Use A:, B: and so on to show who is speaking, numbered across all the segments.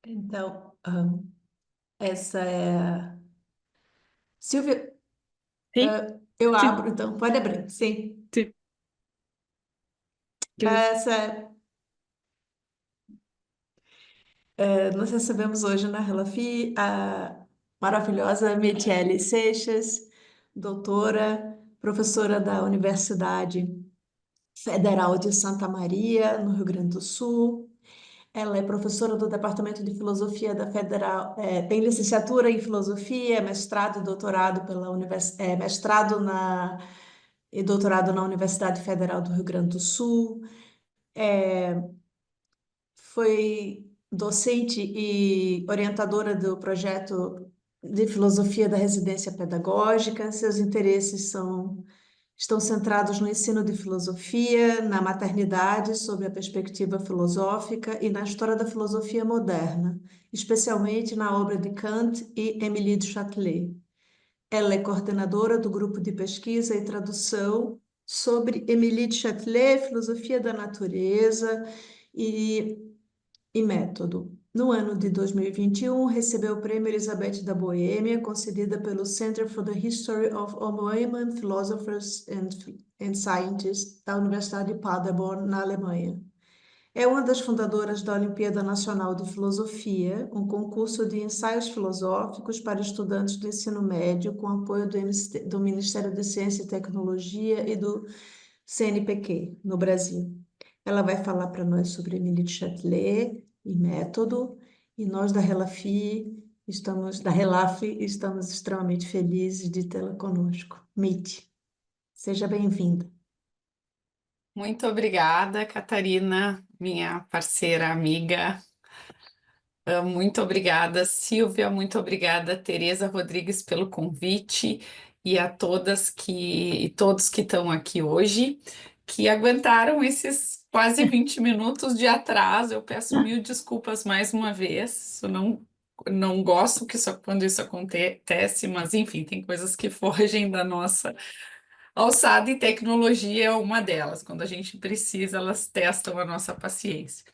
A: Então, essa é Silvia,
B: Sim,
A: eu
B: sim,
A: abro, então, pode abrir, sim.
B: sim.
A: Essa, nós recebemos hoje na Relafi a maravilhosa Michele Seixas, doutora, professora da Universidade Federal de Santa Maria, no Rio Grande do Sul. Ela é professora do Departamento de Filosofia da Federal, tem licenciatura em Filosofia, mestrado e doutorado mestrado e doutorado na Universidade Federal do Rio Grande do Sul. Foi docente e orientadora do projeto de filosofia da residência pedagógica. Seus interesses estão centrados no ensino de filosofia, na maternidade, sob a perspectiva filosófica, e na história da filosofia moderna, especialmente na obra de Kant e Émilie de Châtelet. Ela é coordenadora do grupo de pesquisa e tradução sobre Émilie de Châtelet, filosofia da natureza e, e método. No ano de 2021, recebeu o Prêmio Elizabeth da Boêmia, concedida pelo Center for the History of Bohemian Philosophers and Scientists da Universidade de Paderborn, na Alemanha. É uma das fundadoras da Olimpíada Nacional de Filosofia, um concurso de ensaios filosóficos para estudantes do ensino médio, com apoio do Ministério de Ciência e Tecnologia e do CNPq, no Brasil. Ela vai falar para nós sobre Émilie de Châtelet e método, e nós da Relaf, estamos extremamente felizes de tê-la conosco. Mite, seja bem-vinda.
B: Muito obrigada, Catarina, minha parceira, amiga. Muito obrigada, Silvia. Muito obrigada, Tereza Rodrigues, pelo convite e a todas e todos que estão aqui hoje, que aguentaram esses quase 20 minutos de atraso. Eu peço mil desculpas mais uma vez. Eu não gosto quando isso acontece, mas enfim, tem coisas que fogem da nossa alçada e tecnologia é uma delas. Quando a gente precisa, elas testam a nossa paciência.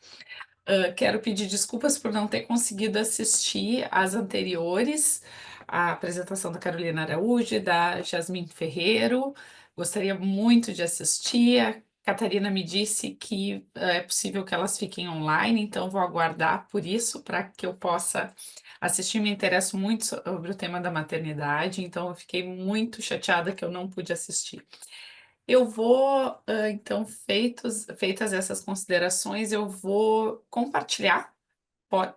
B: Quero pedir desculpas por não ter conseguido assistir às anteriores, a apresentação da Carolina Araújo e da Jasmine Ferreiro. Gostaria muito de assistir. A Catarina me disse que é possível que elas fiquem online, então vou aguardar por isso para que eu possa assistir. Me interesso muito sobre o tema da maternidade, então eu fiquei muito chateada que eu não pude assistir. Eu vou, então, feitas essas considerações, eu vou compartilhar.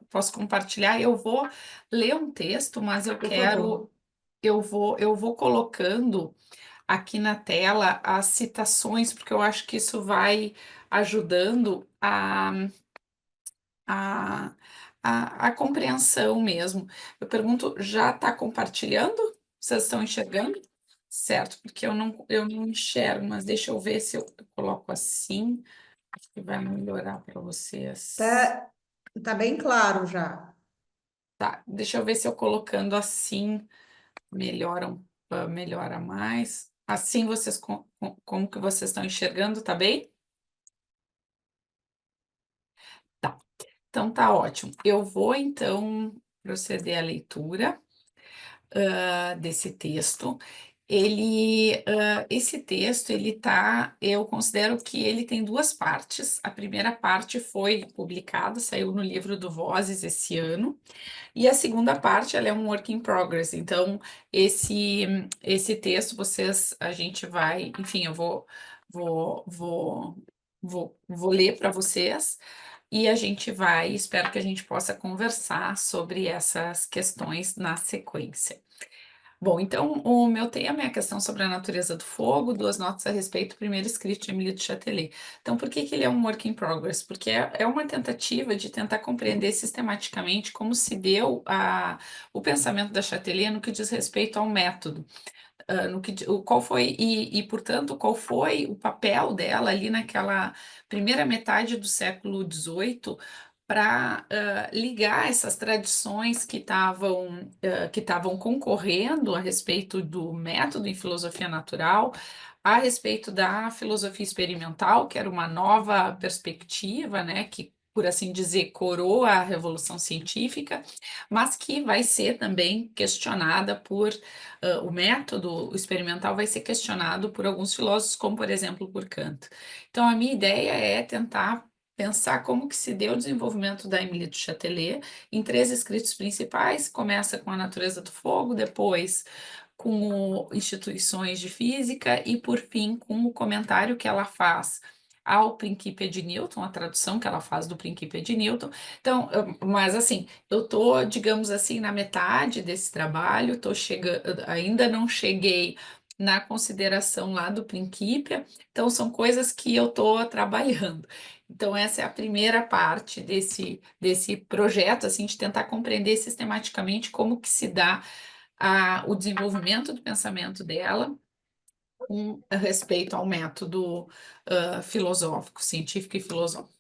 B: Posso compartilhar? Eu vou ler um texto, mas
A: Por favor.
B: eu vou colocando aqui na tela as citações, porque eu acho que isso vai ajudando a, a compreensão mesmo. Eu pergunto, já está compartilhando? Vocês estão enxergando? Certo, porque eu não enxergo, mas deixa eu ver se eu coloco assim, acho que vai melhorar para vocês.
A: Tá, tá bem claro já.
B: Tá, deixa eu ver se eu colocando assim melhora mais. Assim vocês, como que vocês estão enxergando, tá bem? Tá, então tá ótimo. Eu vou então proceder à leitura desse texto. Esse texto, eu considero que ele tem duas partes. A primeira parte foi publicada, saiu no livro do Vozes esse ano, e a segunda parte, ela é um work in progress. Então, esse texto, a gente vai, enfim, eu vou, vou, vou ler para vocês. E a gente espero que a gente possa conversar sobre essas questões na sequência. Bom, então o meu tema é a questão sobre a natureza do fogo, duas notas a respeito, primeiro escrito de Emile de Châtelet. Então, por que que ele é um work in progress? Porque é uma tentativa de tentar compreender sistematicamente como se deu o pensamento da Châtelet no que diz respeito ao método. No que, qual foi, portanto, qual foi o papel dela ali naquela primeira metade do século XVIII para ligar essas tradições que estavam concorrendo a respeito do método em filosofia natural, a respeito da filosofia experimental, que era uma nova perspectiva, né, que por assim dizer, coroa a revolução científica, mas que vai ser também questionada por, o método experimental vai ser questionado por alguns filósofos, como por exemplo por Kant. Então a minha ideia é tentar pensar como que se deu o desenvolvimento da Émilie du Châtelet em três escritos principais, começa com a natureza do fogo, depois com instituições de física e, por fim, com o comentário que ela faz ao Principia de Newton, a tradução que ela faz do Principia de Newton. Então, mas assim, eu tô, digamos assim, na metade desse trabalho, tô chegando, ainda não cheguei na consideração lá do Principia, então são coisas que eu tô trabalhando. Então, essa é a primeira parte desse projeto, assim, de tentar compreender sistematicamente como que se dá o desenvolvimento do pensamento dela com respeito ao método filosófico, científico e filosófico.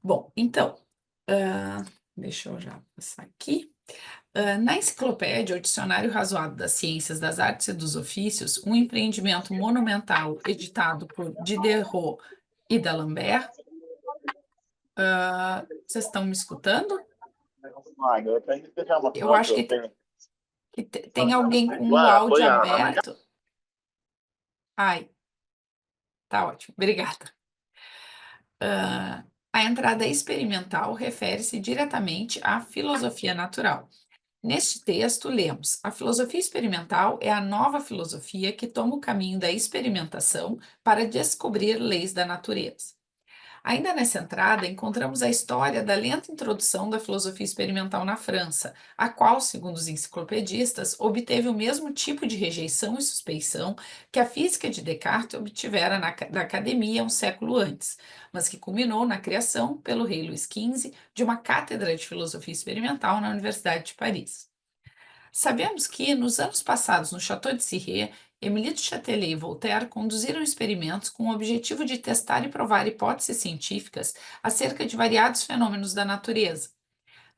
B: Bom, então, deixa eu já passar aqui. Na enciclopédia, o Dicionário Razoado das Ciências, das Artes e dos Ofícios, um empreendimento monumental editado por Diderot e d'Alembert. Vocês estão me escutando? Eu acho que tem alguém com o áudio aberto. Ai, tá ótimo, obrigada. A entrada experimental refere-se diretamente à filosofia natural. Neste texto, lemos: a filosofia experimental é a nova filosofia que toma o caminho da experimentação para descobrir leis da natureza. Ainda nessa entrada, encontramos a história da lenta introdução da filosofia experimental na França, a qual, segundo os enciclopedistas, obteve o mesmo tipo de rejeição e suspeição que a física de Descartes obtivera da academia um século antes, mas que culminou na criação, pelo rei Luís XV, de uma cátedra de filosofia experimental na Universidade de Paris. Sabemos que, nos anos passados, no Château de Ciré, Émilie du Châtelet e Voltaire conduziram experimentos com o objetivo de testar e provar hipóteses científicas acerca de variados fenômenos da natureza.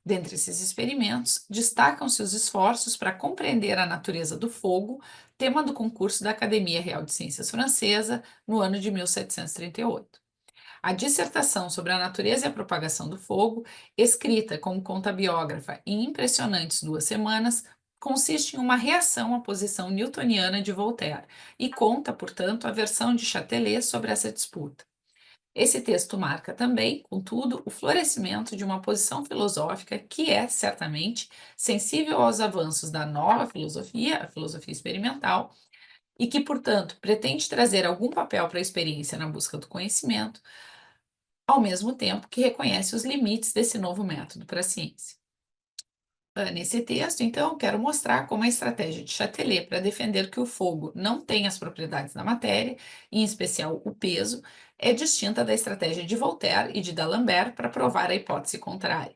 B: Dentre esses experimentos, destacam-se os esforços para compreender a natureza do fogo, tema do concurso da Academia Real de Ciências Francesa, no ano de 1738. A dissertação sobre a natureza e a propagação do fogo, escrita, como conta a biógrafa, em impressionantes 2 semanas, consiste em uma reação à posição newtoniana de Voltaire e conta, portanto, a versão de Châtelet sobre essa disputa. Esse texto marca também, contudo, o florescimento de uma posição filosófica que é, certamente, sensível aos avanços da nova filosofia, a filosofia experimental, e que, portanto, pretende trazer algum papel para a experiência na busca do conhecimento, ao mesmo tempo que reconhece os limites desse novo método para a ciência. Nesse texto, então, quero mostrar como a estratégia de Châtelet para defender que o fogo não tem as propriedades da matéria, em especial o peso, é distinta da estratégia de Voltaire e de d'Alembert para provar a hipótese contrária.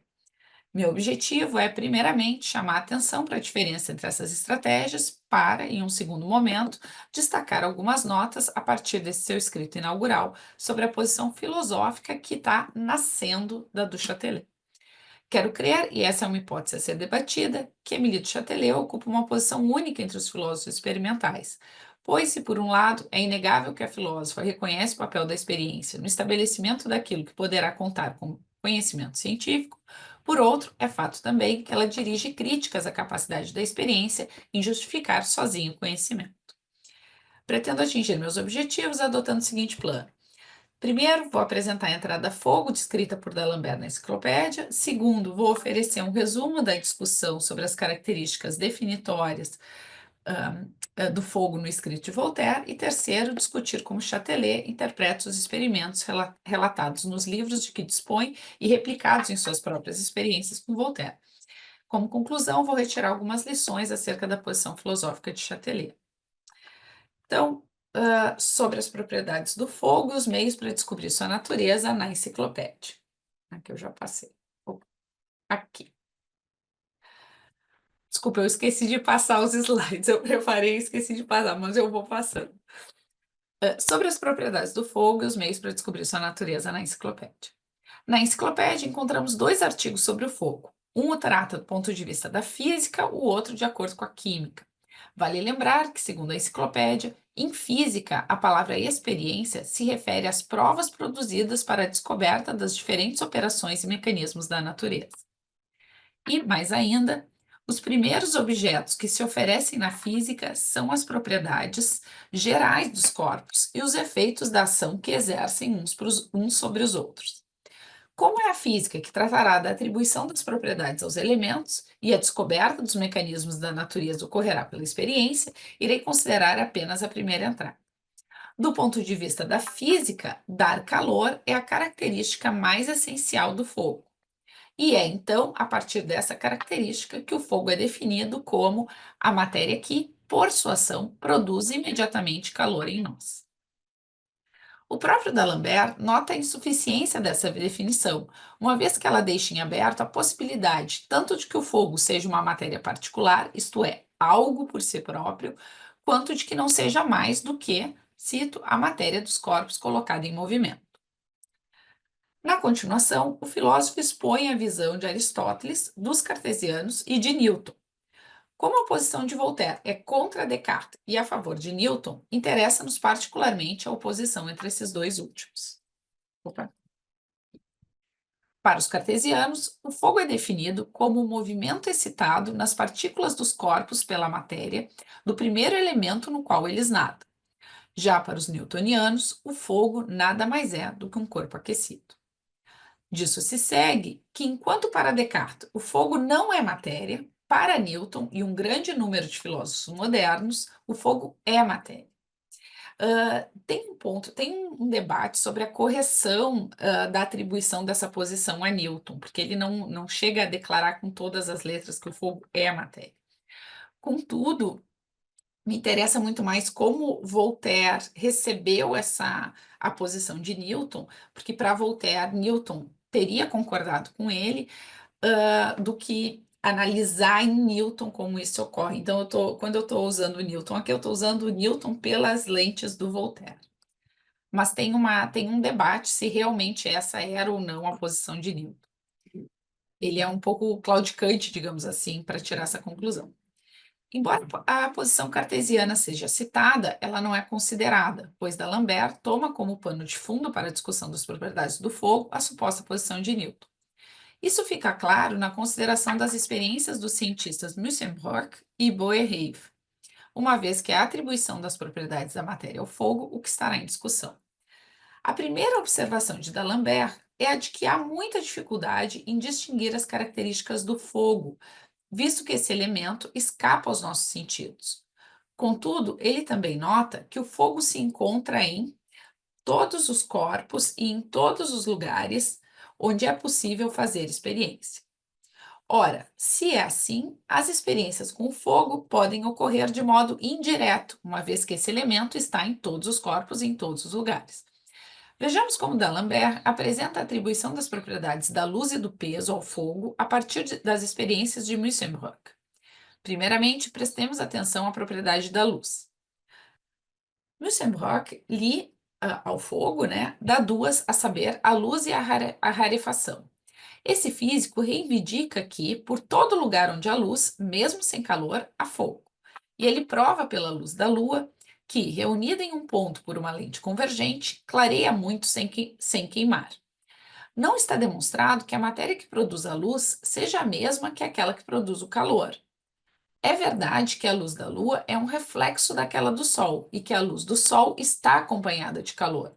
B: Meu objetivo é, primeiramente, chamar a atenção para a diferença entre essas estratégias para, em um segundo momento, destacar algumas notas a partir desse seu escrito inaugural sobre a posição filosófica que está nascendo da do Châtelet. Quero crer, e essa é uma hipótese a ser debatida, que Émilie du Châtelet ocupa uma posição única entre os filósofos experimentais, pois, se por um lado é inegável que a filósofa reconhece o papel da experiência no estabelecimento daquilo que poderá contar com conhecimento científico, por outro, é fato também que ela dirige críticas à capacidade da experiência em justificar sozinho o conhecimento. Pretendo atingir meus objetivos adotando o seguinte plano. Primeiro, vou apresentar a entrada a fogo descrita por D'Alembert na enciclopédia. Segundo, vou oferecer um resumo da discussão sobre as características definitórias do fogo no escrito de Voltaire. E terceiro, discutir como Châtelet interpreta os experimentos relatados nos livros de que dispõe e replicados em suas próprias experiências com Voltaire. Como conclusão, vou retirar algumas lições acerca da posição filosófica de Châtelet. Então, sobre as propriedades do fogo e os meios para descobrir sua natureza na enciclopédia. Aqui eu já passei. Aqui. Desculpa, eu esqueci de passar os slides. Eu preparei e esqueci de passar, mas eu vou passando. Sobre as propriedades do fogo e os meios para descobrir sua natureza na enciclopédia. Na enciclopédia encontramos 2 artigos sobre o fogo. Um o trata do ponto de vista da física, o outro de acordo com a química. Vale lembrar que, segundo a enciclopédia, Em física, a palavra experiência se refere às provas produzidas para a descoberta das diferentes operações e mecanismos da natureza. E, mais ainda, os primeiros objetos que se oferecem na física são as propriedades gerais dos corpos e os efeitos da ação que exercem uns sobre os outros. Como é a física que tratará da atribuição das propriedades aos elementos e a descoberta dos mecanismos da natureza ocorrerá pela experiência, irei considerar apenas a primeira entrada. Do ponto de vista da física, dar calor é a característica mais essencial do fogo. E é então, a partir dessa característica, que o fogo é definido como a matéria que, por sua ação, produz imediatamente calor em nós. O próprio D'Alembert nota a insuficiência dessa definição, uma vez que ela deixa em aberto a possibilidade tanto de que o fogo seja uma matéria particular, isto é, algo por si próprio, quanto de que não seja mais do que, cito, a matéria dos corpos colocada em movimento. Na continuação, o filósofo expõe a visão de Aristóteles, dos cartesianos e de Newton. Como a posição de Voltaire é contra Descartes e a favor de Newton, interessa-nos particularmente a oposição entre esses dois últimos. Opa. Para os cartesianos, o fogo é definido como o movimento excitado nas partículas dos corpos pela matéria do primeiro elemento no qual eles nadam. Já para os newtonianos, o fogo nada mais é do que um corpo aquecido. Disso se segue que, enquanto para Descartes o fogo não é matéria, para Newton e um grande número de filósofos modernos, o fogo é matéria. Tem um debate sobre a correção da atribuição dessa posição a Newton, porque ele não chega a declarar com todas as letras que o fogo é matéria. Contudo, me interessa muito mais como Voltaire recebeu a posição de Newton, porque para Voltaire, Newton teria concordado com ele, do que analisar em Newton como isso ocorre. Então, quando eu estou usando o Newton aqui, eu estou usando o Newton pelas lentes do Voltaire. Mas tem um debate se realmente essa era ou não a posição de Newton. Ele é um pouco claudicante, digamos assim, para tirar essa conclusão. Embora a posição cartesiana seja citada, ela não é considerada, pois D'Alembert toma como pano de fundo para a discussão das propriedades do fogo a suposta posição de Newton. Isso fica claro na consideração das experiências dos cientistas Mussenbrock e Boerhaave, uma vez que é a atribuição das propriedades da matéria ao fogo o que estará em discussão. A primeira observação de D'Alembert é a de que há muita dificuldade em distinguir as características do fogo, visto que esse elemento escapa aos nossos sentidos. Contudo, ele também nota que o fogo se encontra em todos os corpos e em todos os lugares onde é possível fazer experiência. Ora, se é assim, as experiências com o fogo podem ocorrer de modo indireto, uma vez que esse elemento está em todos os corpos e em todos os lugares. Vejamos como D'Alembert apresenta a atribuição das propriedades da luz e do peso ao fogo a partir das experiências de Mussenbrock. Primeiramente, prestemos atenção à propriedade da luz. Mussenbrock ao fogo, dá duas, a saber, a luz e a rarefação. Esse físico reivindica que, por todo lugar onde há luz, mesmo sem calor, há fogo. E ele prova pela luz da Lua que, reunida em um ponto por uma lente convergente, clareia muito sem queimar. Não está demonstrado que a matéria que produz a luz seja a mesma que aquela que produz o calor. É verdade que a luz da Lua é um reflexo daquela do Sol e que a luz do Sol está acompanhada de calor.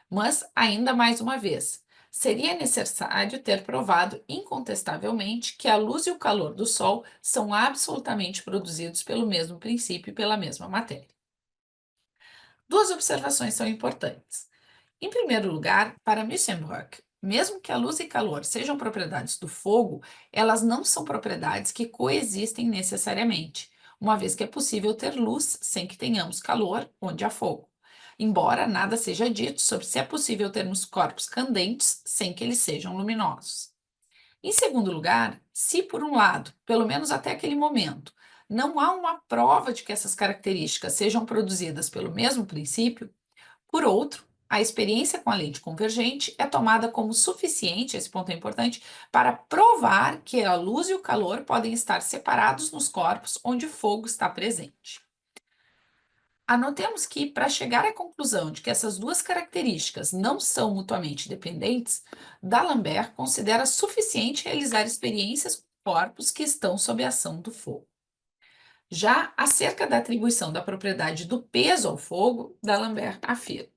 B: Mas, ainda mais uma vez, seria necessário ter provado incontestavelmente que a luz e o calor do Sol são absolutamente produzidos pelo mesmo princípio e pela mesma matéria. Duas observações são importantes. Em primeiro lugar, para Mussenbrock, mesmo que a luz e calor sejam propriedades do fogo, elas não são propriedades que coexistem necessariamente, uma vez que é possível ter luz sem que tenhamos calor onde há fogo. Embora nada seja dito sobre se é possível termos corpos candentes sem que eles sejam luminosos. Em segundo lugar, se por um lado, pelo menos até aquele momento, não há uma prova de que essas características sejam produzidas pelo mesmo princípio, por outro, a experiência com a lente convergente é tomada como suficiente, esse ponto é importante, para provar que a luz e o calor podem estar separados nos corpos onde o fogo está presente. Anotemos que, para chegar à conclusão de que essas duas características não são mutuamente dependentes, D'Alembert considera suficiente realizar experiências com corpos que estão sob a ação do fogo. Já acerca da atribuição da propriedade do peso ao fogo, D'Alembert afirma: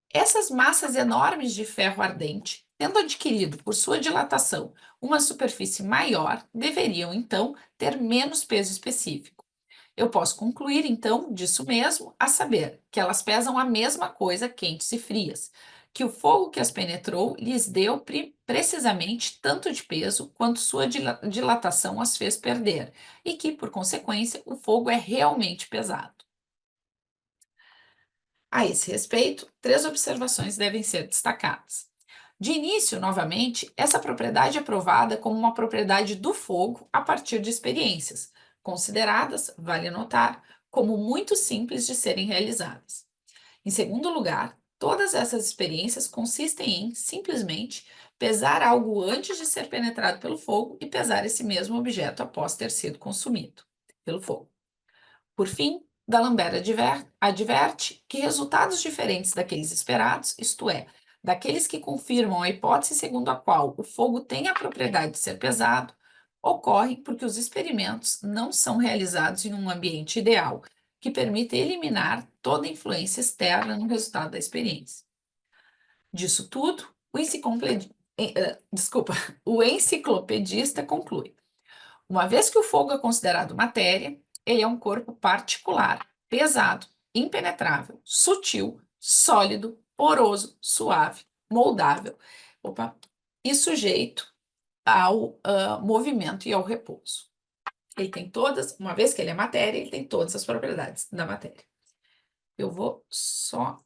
B: essas massas enormes de ferro ardente, tendo adquirido por sua dilatação uma superfície maior, deveriam então ter menos peso específico. Eu posso concluir, então, disso mesmo, a saber que elas pesam a mesma coisa quentes e frias, que o fogo que as penetrou lhes deu precisamente tanto de peso quanto sua dilatação as fez perder, e que, por consequência, o fogo é realmente pesado. A esse respeito, três observações devem ser destacadas. De início, novamente, essa propriedade é provada como uma propriedade do fogo a partir de experiências, consideradas, vale notar, como muito simples de serem realizadas. Em segundo lugar, todas essas experiências consistem em, simplesmente, pesar algo antes de ser penetrado pelo fogo e pesar esse mesmo objeto após ter sido consumido pelo fogo. Por fim, D'Alembert adverte que resultados diferentes daqueles esperados, isto é, daqueles que confirmam a hipótese segundo a qual o fogo tem a propriedade de ser pesado, ocorrem porque os experimentos não são realizados em um ambiente ideal, que permite eliminar toda influência externa no resultado da experiência. Disso tudo, o enciclopedista conclui: uma vez que o fogo é considerado matéria, ele é um corpo particular, pesado, impenetrável, sutil, sólido, poroso, suave, moldável, e sujeito ao movimento e ao repouso. Ele tem todas, uma vez que ele é matéria, ele tem todas as propriedades da matéria. Eu vou só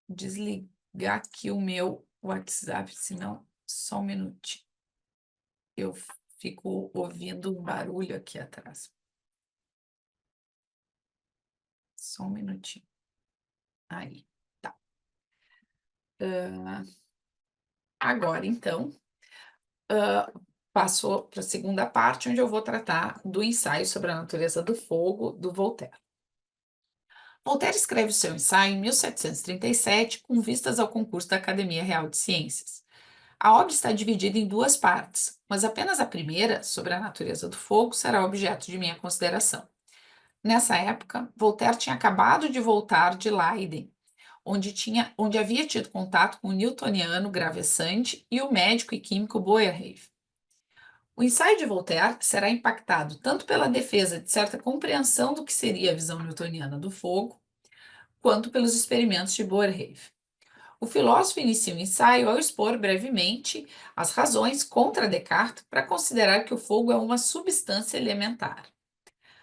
B: desligar aqui o meu WhatsApp, senão, só um minutinho. Eu fico ouvindo um barulho aqui atrás. Só um minutinho. Aí, tá. Agora, então, passou para a segunda parte, onde eu vou tratar do ensaio sobre a natureza do fogo, do Voltaire. Voltaire escreve o seu ensaio em 1737, com vistas ao concurso da Academia Real de Ciências. A obra está dividida em duas partes, mas apenas a primeira, sobre a natureza do fogo, será objeto de minha consideração. Nessa época, Voltaire tinha acabado de voltar de Leiden, onde havia tido contato com o newtoniano Gravesande e o médico e químico Boerhaave. O ensaio de Voltaire será impactado tanto pela defesa de certa compreensão do que seria a visão newtoniana do fogo, quanto pelos experimentos de Boerhaave. O filósofo inicia o ensaio ao expor brevemente as razões contra Descartes para considerar que o fogo é uma substância elementar.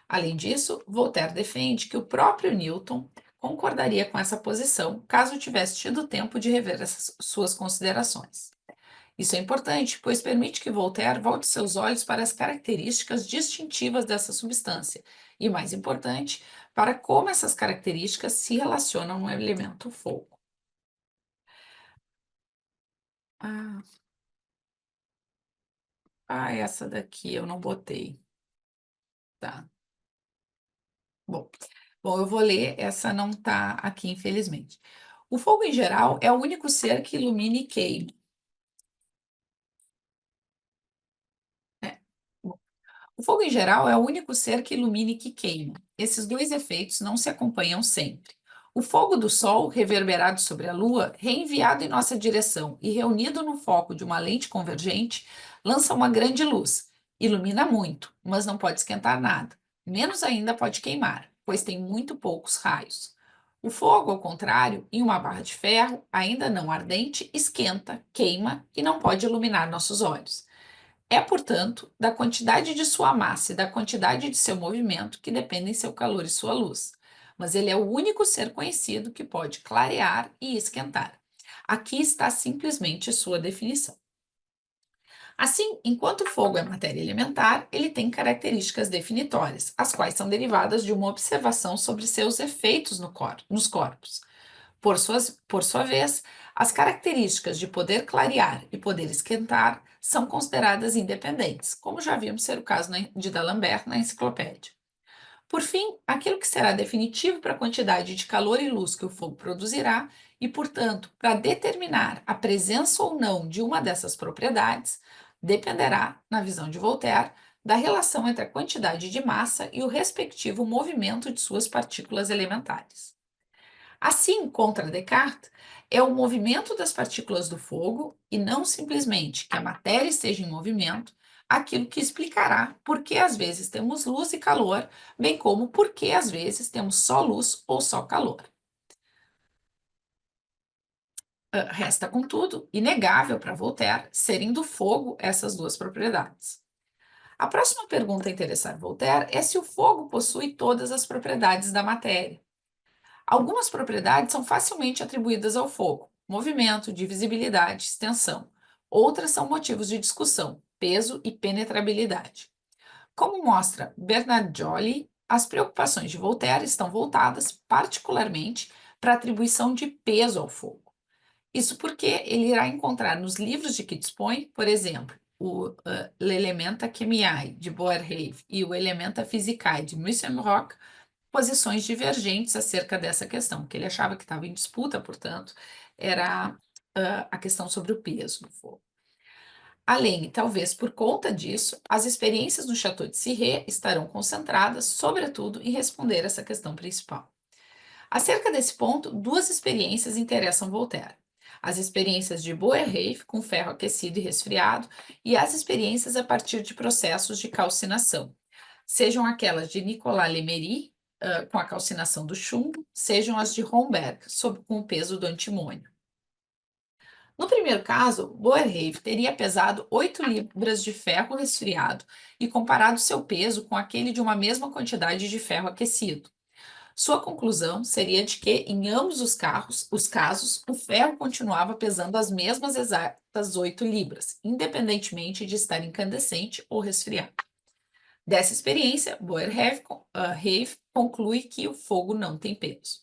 B: Além disso, Voltaire defende que o próprio Newton concordaria com essa posição caso tivesse tido tempo de rever essas suas considerações. Isso é importante, pois permite que Voltaire volte seus olhos para as características distintivas dessa substância e, mais importante, para como essas características se relacionam no elemento fogo. Essa daqui eu não botei. Tá. Bom, eu vou ler, essa não está aqui, infelizmente. O fogo, em geral, é o único ser que ilumina e queima. O fogo, em geral, é o único ser que ilumina e que queima. Esses dois efeitos não se acompanham sempre. O fogo do Sol, reverberado sobre a Lua, reenviado em nossa direção e reunido no foco de uma lente convergente, lança uma grande luz. Ilumina muito, mas não pode esquentar nada. Menos ainda pode queimar, pois tem muito poucos raios. O fogo, ao contrário, em uma barra de ferro, ainda não ardente, esquenta, queima e não pode iluminar nossos olhos. É, portanto, da quantidade de sua massa e da quantidade de seu movimento que dependem seu calor e sua luz. Mas ele é o único ser conhecido que pode clarear e esquentar. Aqui está simplesmente sua definição. Assim, enquanto o fogo é matéria elementar, ele tem características definitórias, as quais são derivadas de uma observação sobre seus efeitos nos corpos. Por sua vez, as características de poder clarear e poder esquentar são consideradas independentes, como já vimos ser o caso de D'Alembert na enciclopédia. Por fim, aquilo que será definitivo para a quantidade de calor e luz que o fogo produzirá e, portanto, para determinar a presença ou não de uma dessas propriedades, dependerá, na visão de Voltaire, da relação entre a quantidade de massa e o respectivo movimento de suas partículas elementares. Assim, contra Descartes, é o movimento das partículas do fogo, e não simplesmente que a matéria esteja em movimento, aquilo que explicará por que às vezes temos luz e calor, bem como por que às vezes temos só luz ou só calor. Resta, contudo, inegável para Voltaire serem do fogo essas duas propriedades. A próxima pergunta a interessar Voltaire é se o fogo possui todas as propriedades da matéria. Algumas propriedades são facilmente atribuídas ao fogo: movimento, divisibilidade, extensão. Outras são motivos de discussão: peso e penetrabilidade. Como mostra Bernard Joly, as preocupações de Voltaire estão voltadas particularmente para a atribuição de peso ao fogo. Isso porque ele irá encontrar nos livros de que dispõe, por exemplo, o L'Elementa Chemiae, de Boerhaave, e o Elementa Physicae, de Mussenbrock, posições divergentes acerca dessa questão, que ele achava que estava em disputa, portanto, era a questão sobre o peso do fogo. Além, e talvez por conta disso, as experiências no Château de Cirré estarão concentradas, sobretudo, em responder essa questão principal. Acerca desse ponto, duas experiências interessam Voltaire: as experiências de Boerhaave com ferro aquecido e resfriado e as experiências a partir de processos de calcinação, sejam aquelas de Nicolas Lemery, com a calcinação do chumbo, sejam as de Romberg, com o peso do antimônio. No primeiro caso, Boerhaave teria pesado 8 libras de ferro resfriado e comparado seu peso com aquele de uma mesma quantidade de ferro aquecido. Sua conclusão seria de que, em ambos os casos, o ferro continuava pesando as mesmas exatas 8 libras, independentemente de estar incandescente ou resfriado. Dessa experiência, Boerhaave conclui que o fogo não tem peso.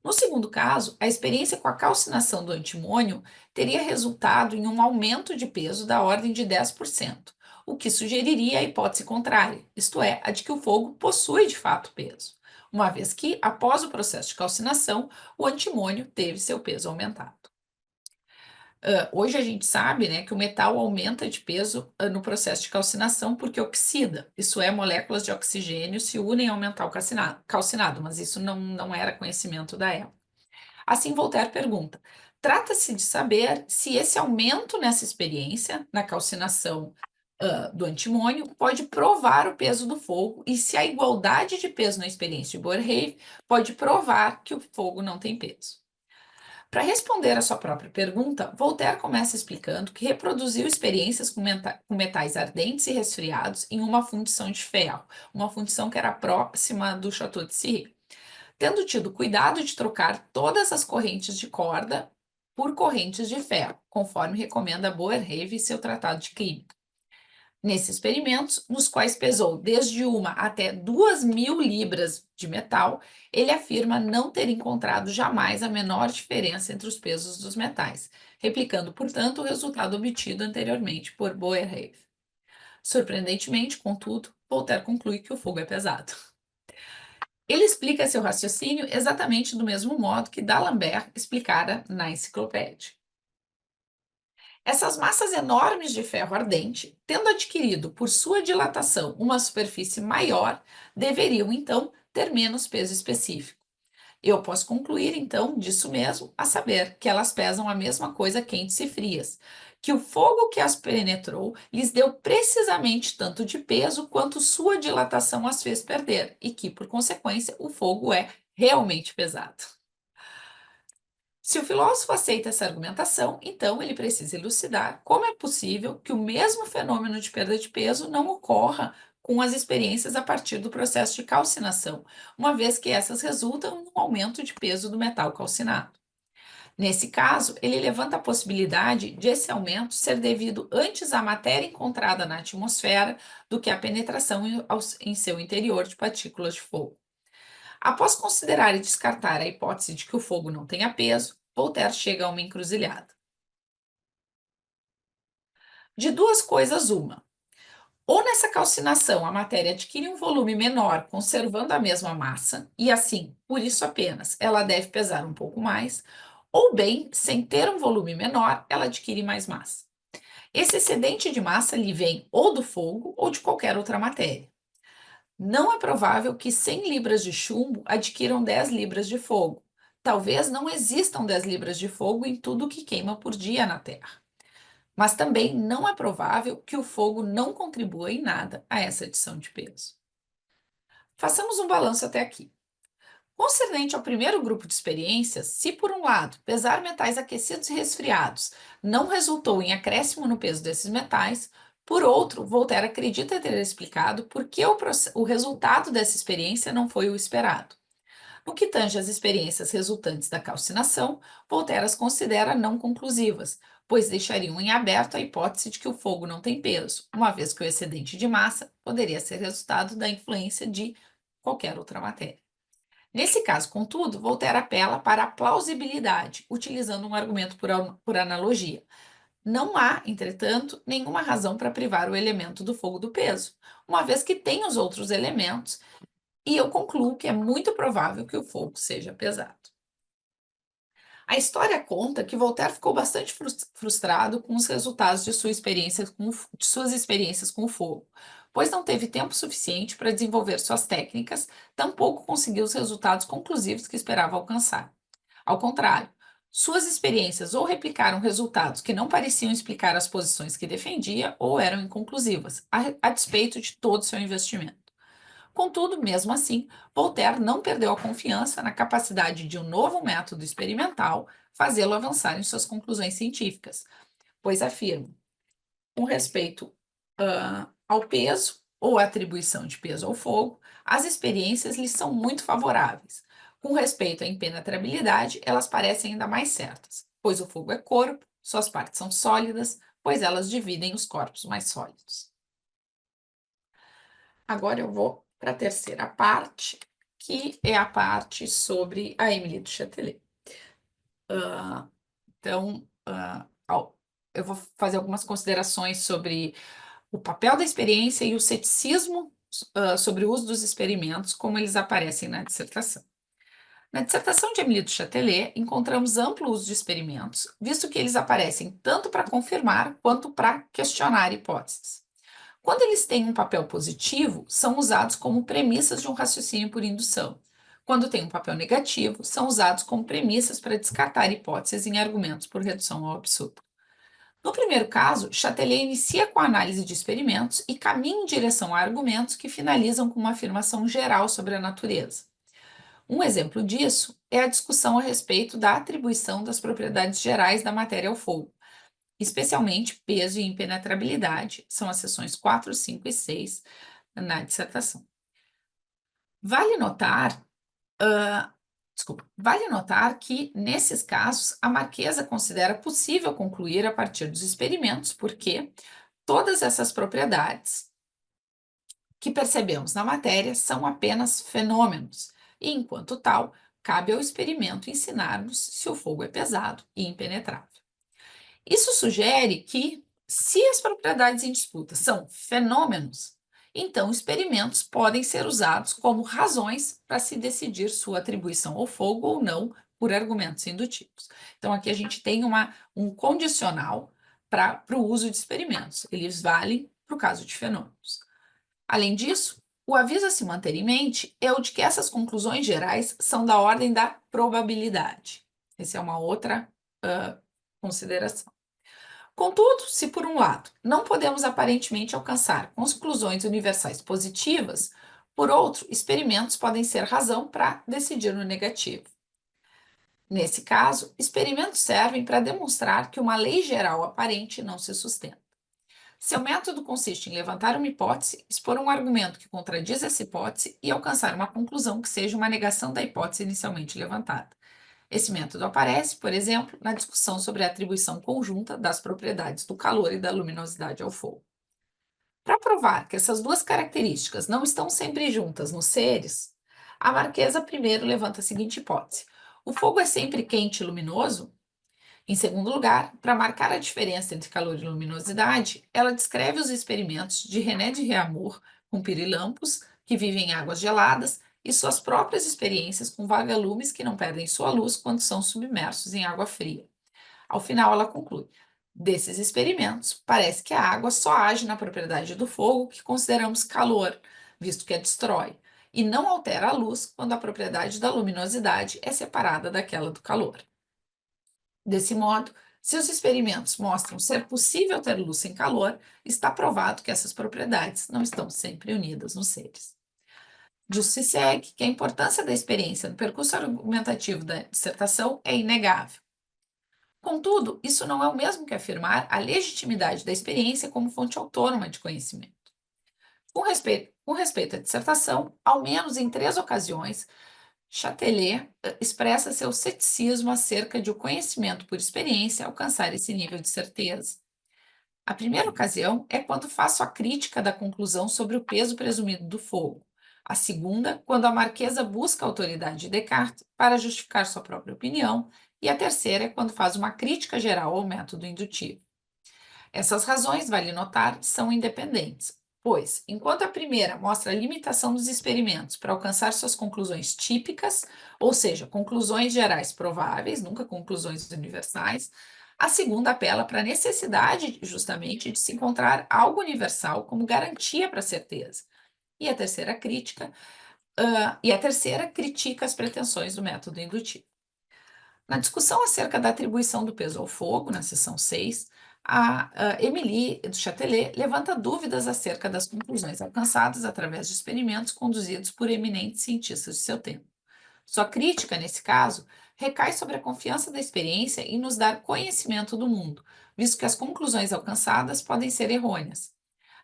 B: No segundo caso, a experiência com a calcinação do antimônio teria resultado em um aumento de peso da ordem de 10%, o que sugeriria a hipótese contrária, isto é, a de que o fogo possui de fato peso, uma vez que, após o processo de calcinação, o antimônio teve seu peso aumentado. Hoje a gente sabe, né, que o metal aumenta de peso no processo de calcinação porque oxida, isso é, moléculas de oxigênio se unem ao metal calcinado, mas isso não era conhecimento da época. Assim, Voltaire pergunta: trata-se de saber se esse aumento nessa experiência, na calcinação do antimônio, pode provar o peso do fogo e se a igualdade de peso na experiência de Boerhaave pode provar que o fogo não tem peso. Para responder à sua própria pergunta, Voltaire começa explicando que reproduziu experiências com metais ardentes e resfriados em uma fundição de ferro, uma fundição que era próxima do Château de Cirré, tendo tido cuidado de trocar todas as correntes de corda por correntes de ferro, conforme recomenda Boerhaave e seu Tratado de Química. Nesses experimentos, nos quais pesou desde 1 até 2.000 libras de metal, ele afirma não ter encontrado jamais a menor diferença entre os pesos dos metais, replicando, portanto, o resultado obtido anteriormente por Boerhaave. Surpreendentemente, contudo, Voltaire conclui que o fogo é pesado. Ele explica seu raciocínio exatamente do mesmo modo que D'Alembert explicara na enciclopédia. Essas massas enormes de ferro ardente, tendo adquirido por sua dilatação uma superfície maior, deveriam então ter menos peso específico. Eu posso concluir então disso mesmo, a saber que elas pesam a mesma coisa quentes e frias, que o fogo que as penetrou lhes deu precisamente tanto de peso quanto sua dilatação as fez perder, e que, por consequência, o fogo é realmente pesado. Se o filósofo aceita essa argumentação, então ele precisa elucidar como é possível que o mesmo fenômeno de perda de peso não ocorra com as experiências a partir do processo de calcinação, uma vez que essas resultam no aumento de peso do metal calcinado. Nesse caso, ele levanta a possibilidade de esse aumento ser devido antes à matéria encontrada na atmosfera do que à penetração em seu interior de partículas de fogo. Após considerar e descartar a hipótese de que o fogo não tenha peso, Voltaire chega a uma encruzilhada. De duas coisas, uma. Ou nessa calcinação a matéria adquire um volume menor, conservando a mesma massa, e assim, por isso apenas, ela deve pesar um pouco mais, ou bem, sem ter um volume menor, ela adquire mais massa. Esse excedente de massa lhe vem ou do fogo ou de qualquer outra matéria. Não é provável que 100 libras de chumbo adquiram 10 libras de fogo. Talvez não existam 10 libras de fogo em tudo que queima por dia na Terra. Mas também não é provável que o fogo não contribua em nada a essa adição de peso. Façamos um balanço até aqui. Concernente ao primeiro grupo de experiências, se por um lado pesar metais aquecidos e resfriados não resultou em acréscimo no peso desses metais, por outro, Voltaire acredita ter explicado por que o resultado dessa experiência não foi o esperado. No que tange às experiências resultantes da calcinação, Voltaire as considera não conclusivas, pois deixariam em aberto a hipótese de que o fogo não tem peso, uma vez que o excedente de massa poderia ser resultado da influência de qualquer outra matéria. Nesse caso, contudo, Voltaire apela para a plausibilidade, utilizando um argumento por analogia. Não há, entretanto, nenhuma razão para privar o elemento do fogo do peso, uma vez que tem os outros elementos, e eu concluo que é muito provável que o fogo seja pesado. A história conta que Voltaire ficou bastante frustrado com os resultados de suas experiências com o fogo, pois não teve tempo suficiente para desenvolver suas técnicas, tampouco conseguiu os resultados conclusivos que esperava alcançar. Ao contrário, suas experiências ou replicaram resultados que não pareciam explicar as posições que defendia ou eram inconclusivas, a despeito de todo seu investimento. Contudo, mesmo assim, Voltaire não perdeu a confiança na capacidade de um novo método experimental fazê-lo avançar em suas conclusões científicas, pois afirma, com respeito ao peso ou atribuição de peso ao fogo, as experiências lhes são muito favoráveis. Com respeito à impenetrabilidade, elas parecem ainda mais certas, pois o fogo é corpo, suas partes são sólidas, pois elas dividem os corpos mais sólidos. Agora eu vou para a terceira parte, que é a parte sobre a Émilie du Châtelet. Então, eu vou fazer algumas considerações sobre o papel da experiência e o ceticismo sobre o uso dos experimentos, como eles aparecem na dissertação. Na dissertação de Émilie du Châtelet, encontramos amplo uso de experimentos, visto que eles aparecem tanto para confirmar quanto para questionar hipóteses. Quando eles têm um papel positivo, são usados como premissas de um raciocínio por indução. Quando têm um papel negativo, são usados como premissas para descartar hipóteses em argumentos por redução ao absurdo. No primeiro caso, Châtelet inicia com a análise de experimentos e caminha em direção a argumentos que finalizam com uma afirmação geral sobre a natureza. Um exemplo disso é a discussão a respeito da atribuição das propriedades gerais da matéria ao fogo, especialmente peso e impenetrabilidade, são as seções 4, 5 e 6 na dissertação. Vale notar, vale notar que, nesses casos, a Marquesa considera possível concluir a partir dos experimentos, porque todas essas propriedades que percebemos na matéria são apenas fenômenos, e, enquanto tal, cabe ao experimento ensinar-nos se o fogo é pesado e impenetrável. Isso sugere que, se as propriedades em disputa são fenômenos, então experimentos podem ser usados como razões para se decidir sua atribuição ao fogo ou não por argumentos indutivos. Então, aqui a gente tem um condicional para o uso de experimentos. Eles valem para o caso de fenômenos. Além disso, o aviso a se manter em mente é o de que essas conclusões gerais são da ordem da probabilidade. Essa é uma outra consideração. Contudo, se por um lado não podemos aparentemente alcançar conclusões universais positivas, por outro, experimentos podem ser razão para decidir no negativo. Nesse caso, experimentos servem para demonstrar que uma lei geral aparente não se sustenta. Seu método consiste em levantar uma hipótese, expor um argumento que contradiz essa hipótese e alcançar uma conclusão que seja uma negação da hipótese inicialmente levantada. Esse método aparece, por exemplo, na discussão sobre a atribuição conjunta das propriedades do calor e da luminosidade ao fogo. Para provar que essas duas características não estão sempre juntas nos seres, A Marquesa primeiro levanta a seguinte hipótese: o fogo é sempre quente e luminoso? Em segundo lugar, para marcar a diferença entre calor e luminosidade, ela descreve os experimentos de René de Réaumur com pirilampos, que vivem em águas geladas, e suas próprias experiências com vagalumes que não perdem sua luz quando são submersos em água fria. Ao final, ela conclui: desses experimentos, parece que a água só age na propriedade do fogo que consideramos calor, visto que a destrói, e não altera a luz quando a propriedade da luminosidade é separada daquela do calor. Desse modo, se os experimentos mostram ser possível ter luz sem calor, está provado que essas propriedades não estão sempre unidas nos seres. Disso se segue que a importância da experiência no percurso argumentativo da dissertação é inegável. Contudo, isso não é o mesmo que afirmar a legitimidade da experiência como fonte autônoma de conhecimento. Com respeito à dissertação, ao menos em 3 ocasiões, Chatelet expressa seu ceticismo acerca de o conhecimento por experiência alcançar esse nível de certeza. A primeira ocasião é quando faço a crítica da conclusão sobre o peso presumido do fogo. A segunda, quando a Marquesa busca a autoridade de Descartes para justificar sua própria opinião. E a terceira é quando faz uma crítica geral ao método indutivo. Essas razões, vale notar, são independentes, pois, enquanto a primeira mostra a limitação dos experimentos para alcançar suas conclusões típicas, ou seja, conclusões gerais prováveis, nunca conclusões universais, a segunda apela para a necessidade, justamente, de se encontrar algo universal como garantia para a certeza. E a terceira critica as pretensões do método indutivo. Na discussão acerca da atribuição do peso ao fogo, na seção 6, a Émilie du Châtelet levanta dúvidas acerca das conclusões alcançadas através de experimentos conduzidos por eminentes cientistas de seu tempo. Sua crítica, nesse caso, recai sobre a confiança da experiência em nos dar conhecimento do mundo, visto que as conclusões alcançadas podem ser errôneas.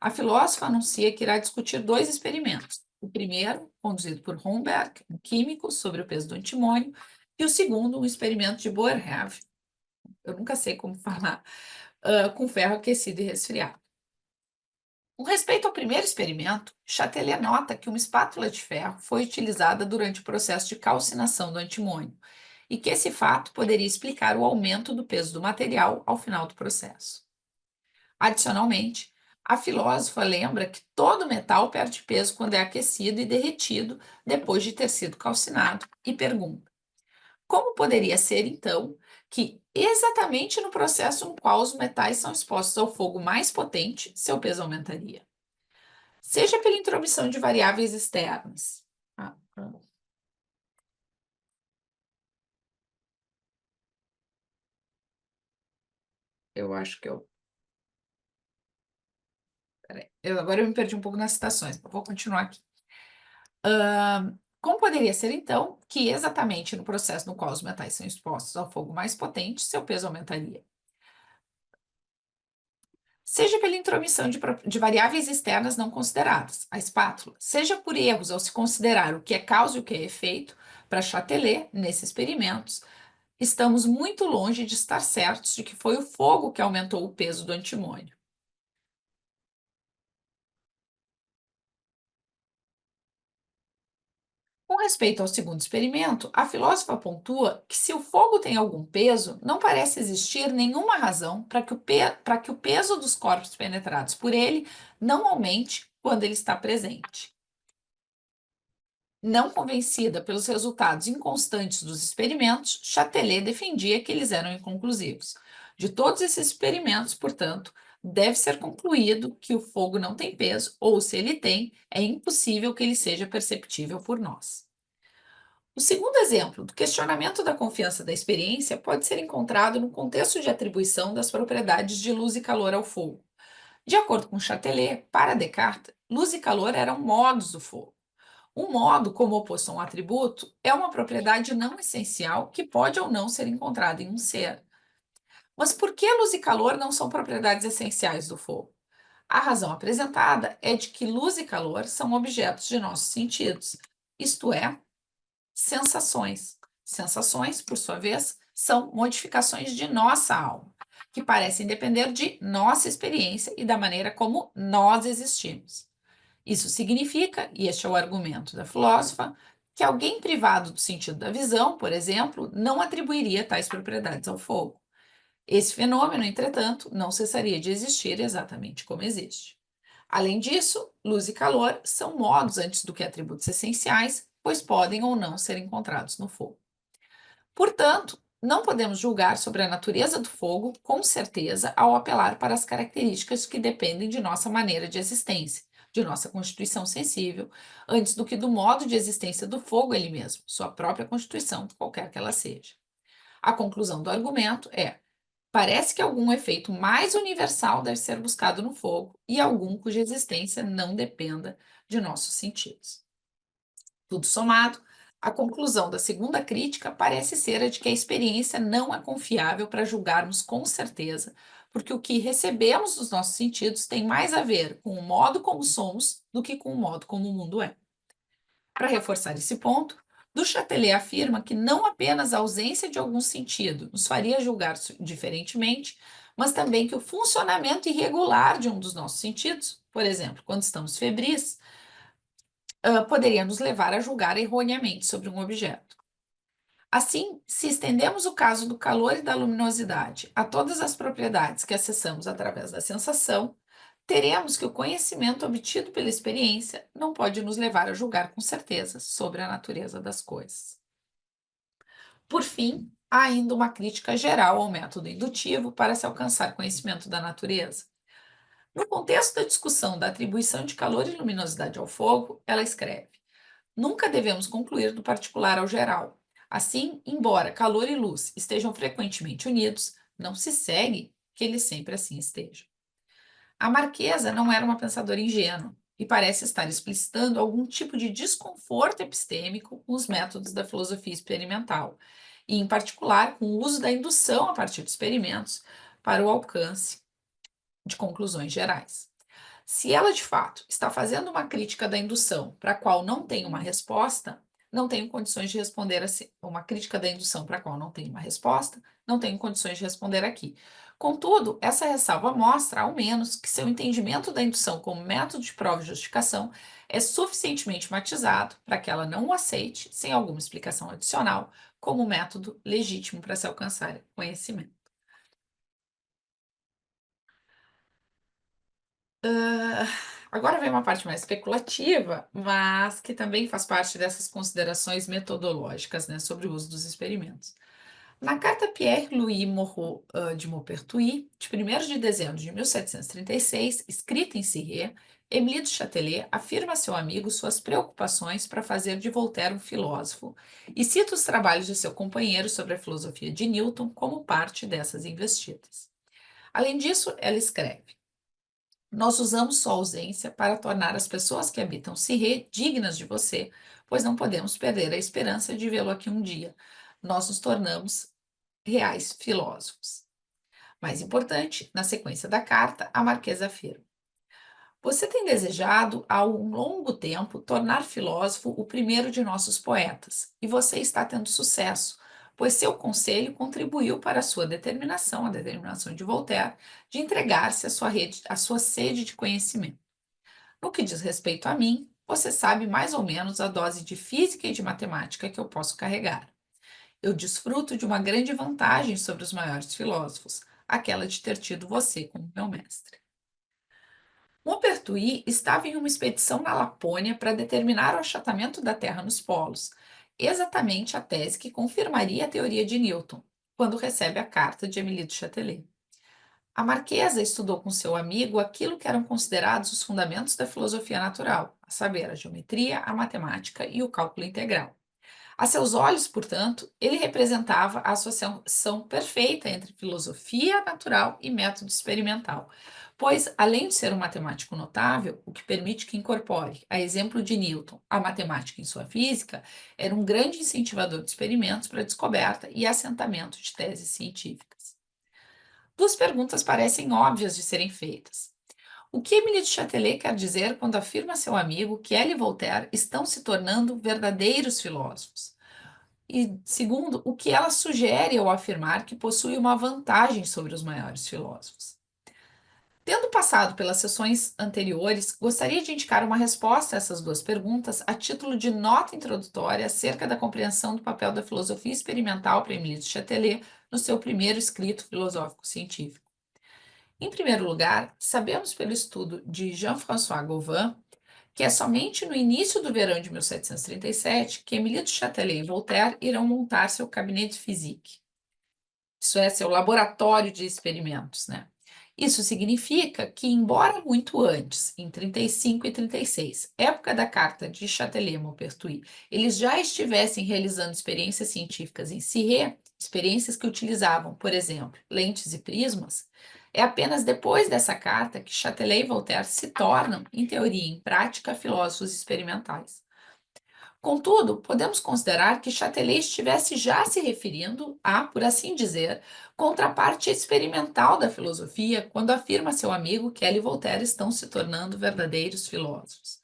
B: A filósofa anuncia que irá discutir 2 experimentos. O primeiro, conduzido por Homberg, um químico, sobre o peso do antimônio, e o segundo, um experimento de Boerhaave, eu nunca sei como falar, com ferro aquecido e resfriado. Com respeito ao primeiro experimento, Chatelet nota que uma espátula de ferro foi utilizada durante o processo de calcinação do antimônio e que esse fato poderia explicar o aumento do peso do material ao final do processo. Adicionalmente, a filósofa lembra que todo metal perde peso quando é aquecido e derretido depois de ter sido calcinado e pergunta: como poderia ser, então, que exatamente no processo no qual os metais são expostos ao fogo mais potente, seu peso aumentaria? Seja pela intromissão de variáveis externas. Eu acho que eu. Peraí, agora eu me perdi um pouco nas citações, vou continuar aqui. Como poderia ser, então, que exatamente no processo no qual os metais são expostos ao fogo mais potente, seu peso aumentaria? Seja pela intromissão de variáveis externas não consideradas, a espátula, seja por erros ao se considerar o que é causa e o que é efeito, para Chatelet, nesses experimentos, estamos muito longe de estar certos de que foi o fogo que aumentou o peso do antimônio. Com respeito ao segundo experimento, a filósofa pontua que se o fogo tem algum peso, não parece existir nenhuma razão para que o peso dos corpos penetrados por ele não aumente quando ele está presente. Não convencida pelos resultados inconstantes dos experimentos, Chatelet defendia que eles eram inconclusivos. De todos esses experimentos, portanto, deve ser concluído que o fogo não tem peso, ou se ele tem, é impossível que ele seja perceptível por nós. O segundo exemplo do questionamento da confiança da experiência pode ser encontrado no contexto de atribuição das propriedades de luz e calor ao fogo. De acordo com Chatelet, para Descartes, luz e calor eram modos do fogo. Um modo, como oposto a um atributo, é uma propriedade não essencial que pode ou não ser encontrada em um ser. Mas por que luz e calor não são propriedades essenciais do fogo? A razão apresentada é de que luz e calor são objetos de nossos sentidos, isto é, sensações. Sensações, por sua vez, são modificações de nossa alma, que parecem depender de nossa experiência e da maneira como nós existimos. Isso significa, e este é o argumento da filósofa, que alguém privado do sentido da visão, por exemplo, não atribuiria tais propriedades ao fogo. Esse fenômeno, entretanto, não cessaria de existir exatamente como existe. Além disso, luz e calor são modos antes do que atributos essenciais, pois podem ou não ser encontrados no fogo. Portanto, não podemos julgar sobre a natureza do fogo com certeza ao apelar para as características que dependem de nossa maneira de existência, de nossa constituição sensível, antes do que do modo de existência do fogo ele mesmo, sua própria constituição, qualquer que ela seja. A conclusão do argumento é: parece que algum efeito mais universal deve ser buscado no fogo e algum cuja existência não dependa de nossos sentidos. Tudo somado, a conclusão da segunda crítica parece ser a de que a experiência não é confiável para julgarmos com certeza, porque o que recebemos dos nossos sentidos tem mais a ver com o modo como somos do que com o modo como o mundo é. Para reforçar esse ponto, Duchatelet afirma que não apenas a ausência de algum sentido nos faria julgar diferentemente, mas também que o funcionamento irregular de um dos nossos sentidos, por exemplo, quando estamos febris, poderia nos levar a julgar erroneamente sobre um objeto. Assim, se estendemos o caso do calor e da luminosidade a todas as propriedades que acessamos através da sensação, teremos que o conhecimento obtido pela experiência não pode nos levar a julgar com certeza sobre a natureza das coisas. Por fim, há ainda uma crítica geral ao método indutivo para se alcançar conhecimento da natureza. No contexto da discussão da atribuição de calor e luminosidade ao fogo, ela escreve: nunca devemos concluir do particular ao geral. Assim, embora calor e luz estejam frequentemente unidos, não se segue que eles sempre assim estejam. A Marquesa não era uma pensadora ingênua e parece estar explicitando algum tipo de desconforto epistêmico com os métodos da filosofia experimental, e, em particular, com o uso da indução a partir de experimentos para o alcance de conclusões gerais. Se ela, de fato, está fazendo uma crítica da indução para a qual não tem uma resposta, não tenho condições de responder assim. Uma crítica da indução para a qual não tenho uma resposta, não tenho condições de responder aqui. Contudo, essa ressalva mostra, ao menos, que seu entendimento da indução como método de prova e justificação é suficientemente matizado para que ela não o aceite, sem alguma explicação adicional, como método legítimo para se alcançar conhecimento. Agora vem uma parte mais especulativa, mas que também faz parte dessas considerações metodológicas, né, sobre o uso dos experimentos. Na carta Pierre-Louis Moreau de Maupertuis, de 1º de dezembro de 1736, escrita em Cirré, Émilie du Châtelet afirma a seu amigo suas preocupações para fazer de Voltaire um filósofo e cita os trabalhos de seu companheiro sobre a filosofia de Newton como parte dessas investidas. Além disso, ela escreve: nós usamos sua ausência para tornar as pessoas que habitam Cirré dignas de você, pois não podemos perder a esperança de vê-lo aqui um dia. Nós nos tornamos reais filósofos. Mais importante, na sequência da carta, a Marquesa afirma: você tem desejado há um longo tempo tornar filósofo o primeiro de nossos poetas, e você está tendo sucesso, pois seu conselho contribuiu para a sua determinação, a determinação de Voltaire, de entregar-se à sua sede de conhecimento. No que diz respeito a mim, você sabe mais ou menos a dose de física e de matemática que eu posso carregar. Eu desfruto de uma grande vantagem sobre os maiores filósofos, aquela de ter tido você como meu mestre. Maupertuis estava em uma expedição na Lapônia para determinar o achatamento da Terra nos polos, exatamente a tese que confirmaria a teoria de Newton, quando recebe a carta de Émilie du Châtelet. A Marquesa estudou com seu amigo aquilo que eram considerados os fundamentos da filosofia natural, a saber, a geometria, a matemática e o cálculo integral. A seus olhos, portanto, ele representava a associação perfeita entre filosofia natural e método experimental, pois, além de ser um matemático notável, o que permite que incorpore, a exemplo de Newton, a matemática em sua física, era um grande incentivador de experimentos para a descoberta e assentamento de teses científicas. Duas perguntas parecem óbvias de serem feitas. O que Émilie de Châtelet quer dizer quando afirma a seu amigo que ela e Voltaire estão se tornando verdadeiros filósofos? E, segundo, o que ela sugere ao afirmar que possui uma vantagem sobre os maiores filósofos? Tendo passado pelas sessões anteriores, gostaria de indicar uma resposta a essas duas perguntas a título de nota introdutória acerca da compreensão do papel da filosofia experimental para Émile de Châtelet no seu primeiro escrito filosófico-científico. Em primeiro lugar, sabemos pelo estudo de Jean-François Gauvin que é somente no início do verão de 1737 que Émile de Châtelet e Voltaire irão montar seu cabinet de physique. Isso é, seu laboratório de experimentos, né? Isso significa que, embora muito antes, em 35 e 36, época da carta de Châtelet-Maupertuis, eles já estivessem realizando experiências científicas em Cirré, experiências que utilizavam, por exemplo, lentes e prismas, é apenas depois dessa carta que Châtelet e Voltaire se tornam, em teoria e em prática, filósofos experimentais. Contudo, podemos considerar que Châtelet estivesse já se referindo à, por assim dizer, contraparte experimental da filosofia quando afirma a seu amigo que ela e Voltaire estão se tornando verdadeiros filósofos.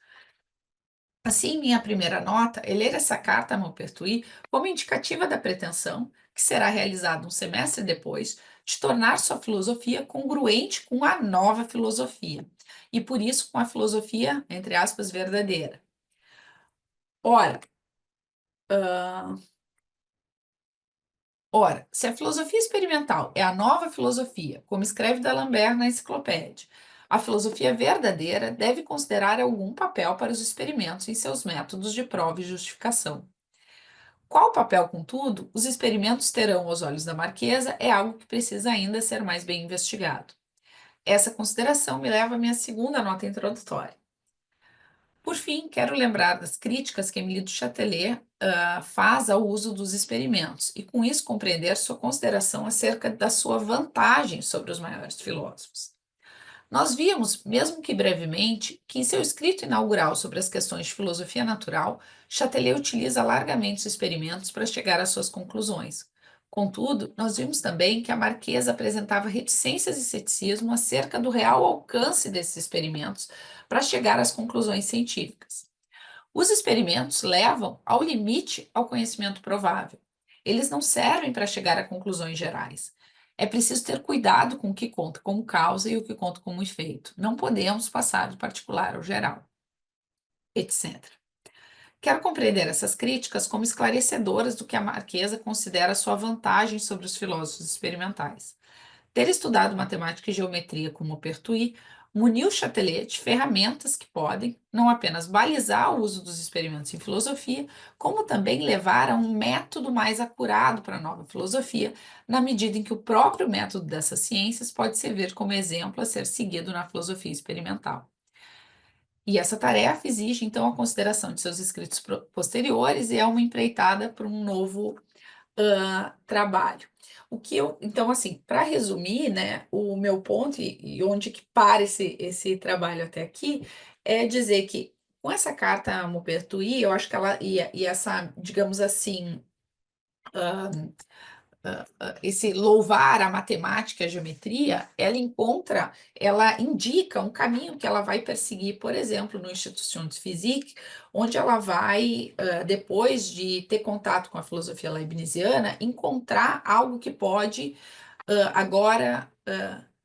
B: Assim, minha primeira nota é ler essa carta a Maupertuis como indicativa da pretensão, que será realizada um semestre depois, de tornar sua filosofia congruente com a nova filosofia, e por isso com a filosofia, entre aspas, verdadeira. Ora, se a filosofia experimental é a nova filosofia, como escreve D'Alembert na enciclopédia, a filosofia verdadeira deve considerar algum papel para os experimentos em seus métodos de prova e justificação. Qual papel, contudo, os experimentos terão aos olhos da Marquesa é algo que precisa ainda ser mais bem investigado. Essa consideração me leva à minha segunda nota introdutória. Por fim, quero lembrar das críticas que Émile du Châtelet faz ao uso dos experimentos e, com isso, compreender sua consideração acerca da sua vantagem sobre os maiores filósofos. Nós vimos, mesmo que brevemente, que em seu escrito inaugural sobre as questões de filosofia natural, Châtelet utiliza largamente os experimentos para chegar às suas conclusões. Contudo, nós vimos também que a Marquesa apresentava reticências e ceticismo acerca do real alcance desses experimentos para chegar às conclusões científicas. Os experimentos levam ao limite ao conhecimento provável. Eles não servem para chegar a conclusões gerais. É preciso ter cuidado com o que conta como causa e o que conta como efeito. Não podemos passar do particular ao geral, etc. Quero compreender essas críticas como esclarecedoras do que a Marquesa considera sua vantagem sobre os filósofos experimentais. Ter estudado matemática e geometria como Pertuis muniu Châtelet de ferramentas que podem não apenas balizar o uso dos experimentos em filosofia, como também levar a um método mais acurado para a nova filosofia, na medida em que o próprio método dessas ciências pode servir como exemplo a ser seguido na filosofia experimental. E essa tarefa exige, então, a consideração de seus escritos posteriores e é uma empreitada para um novo trabalho. Então, assim, para resumir, né, o meu ponto e onde que para esse trabalho até aqui, é dizer que com essa carta a Maupertuis, eu acho que ela e essa, digamos assim, esse louvar a matemática e a geometria, ela indica um caminho que ela vai perseguir, por exemplo, no Institution de Physique, onde ela vai, depois de ter contato com a filosofia leibniziana, encontrar algo que pode agora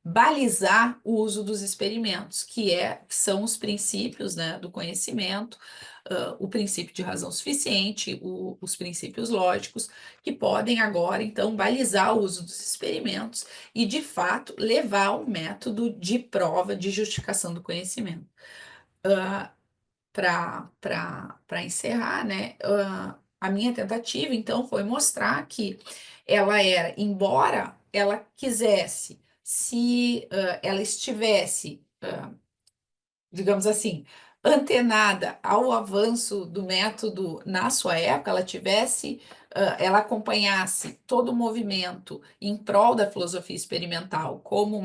B: balizar o uso dos experimentos, que são os princípios, né, do conhecimento, o princípio de razão suficiente, os princípios lógicos, que podem agora, então, balizar o uso dos experimentos e, de fato, levar ao método de prova de justificação do conhecimento. Para encerrar, né, a minha tentativa, então, foi mostrar que ela era, embora ela quisesse, se ela estivesse, digamos assim, antenada ao avanço do método na sua época, ela acompanhasse todo o movimento em prol da filosofia experimental como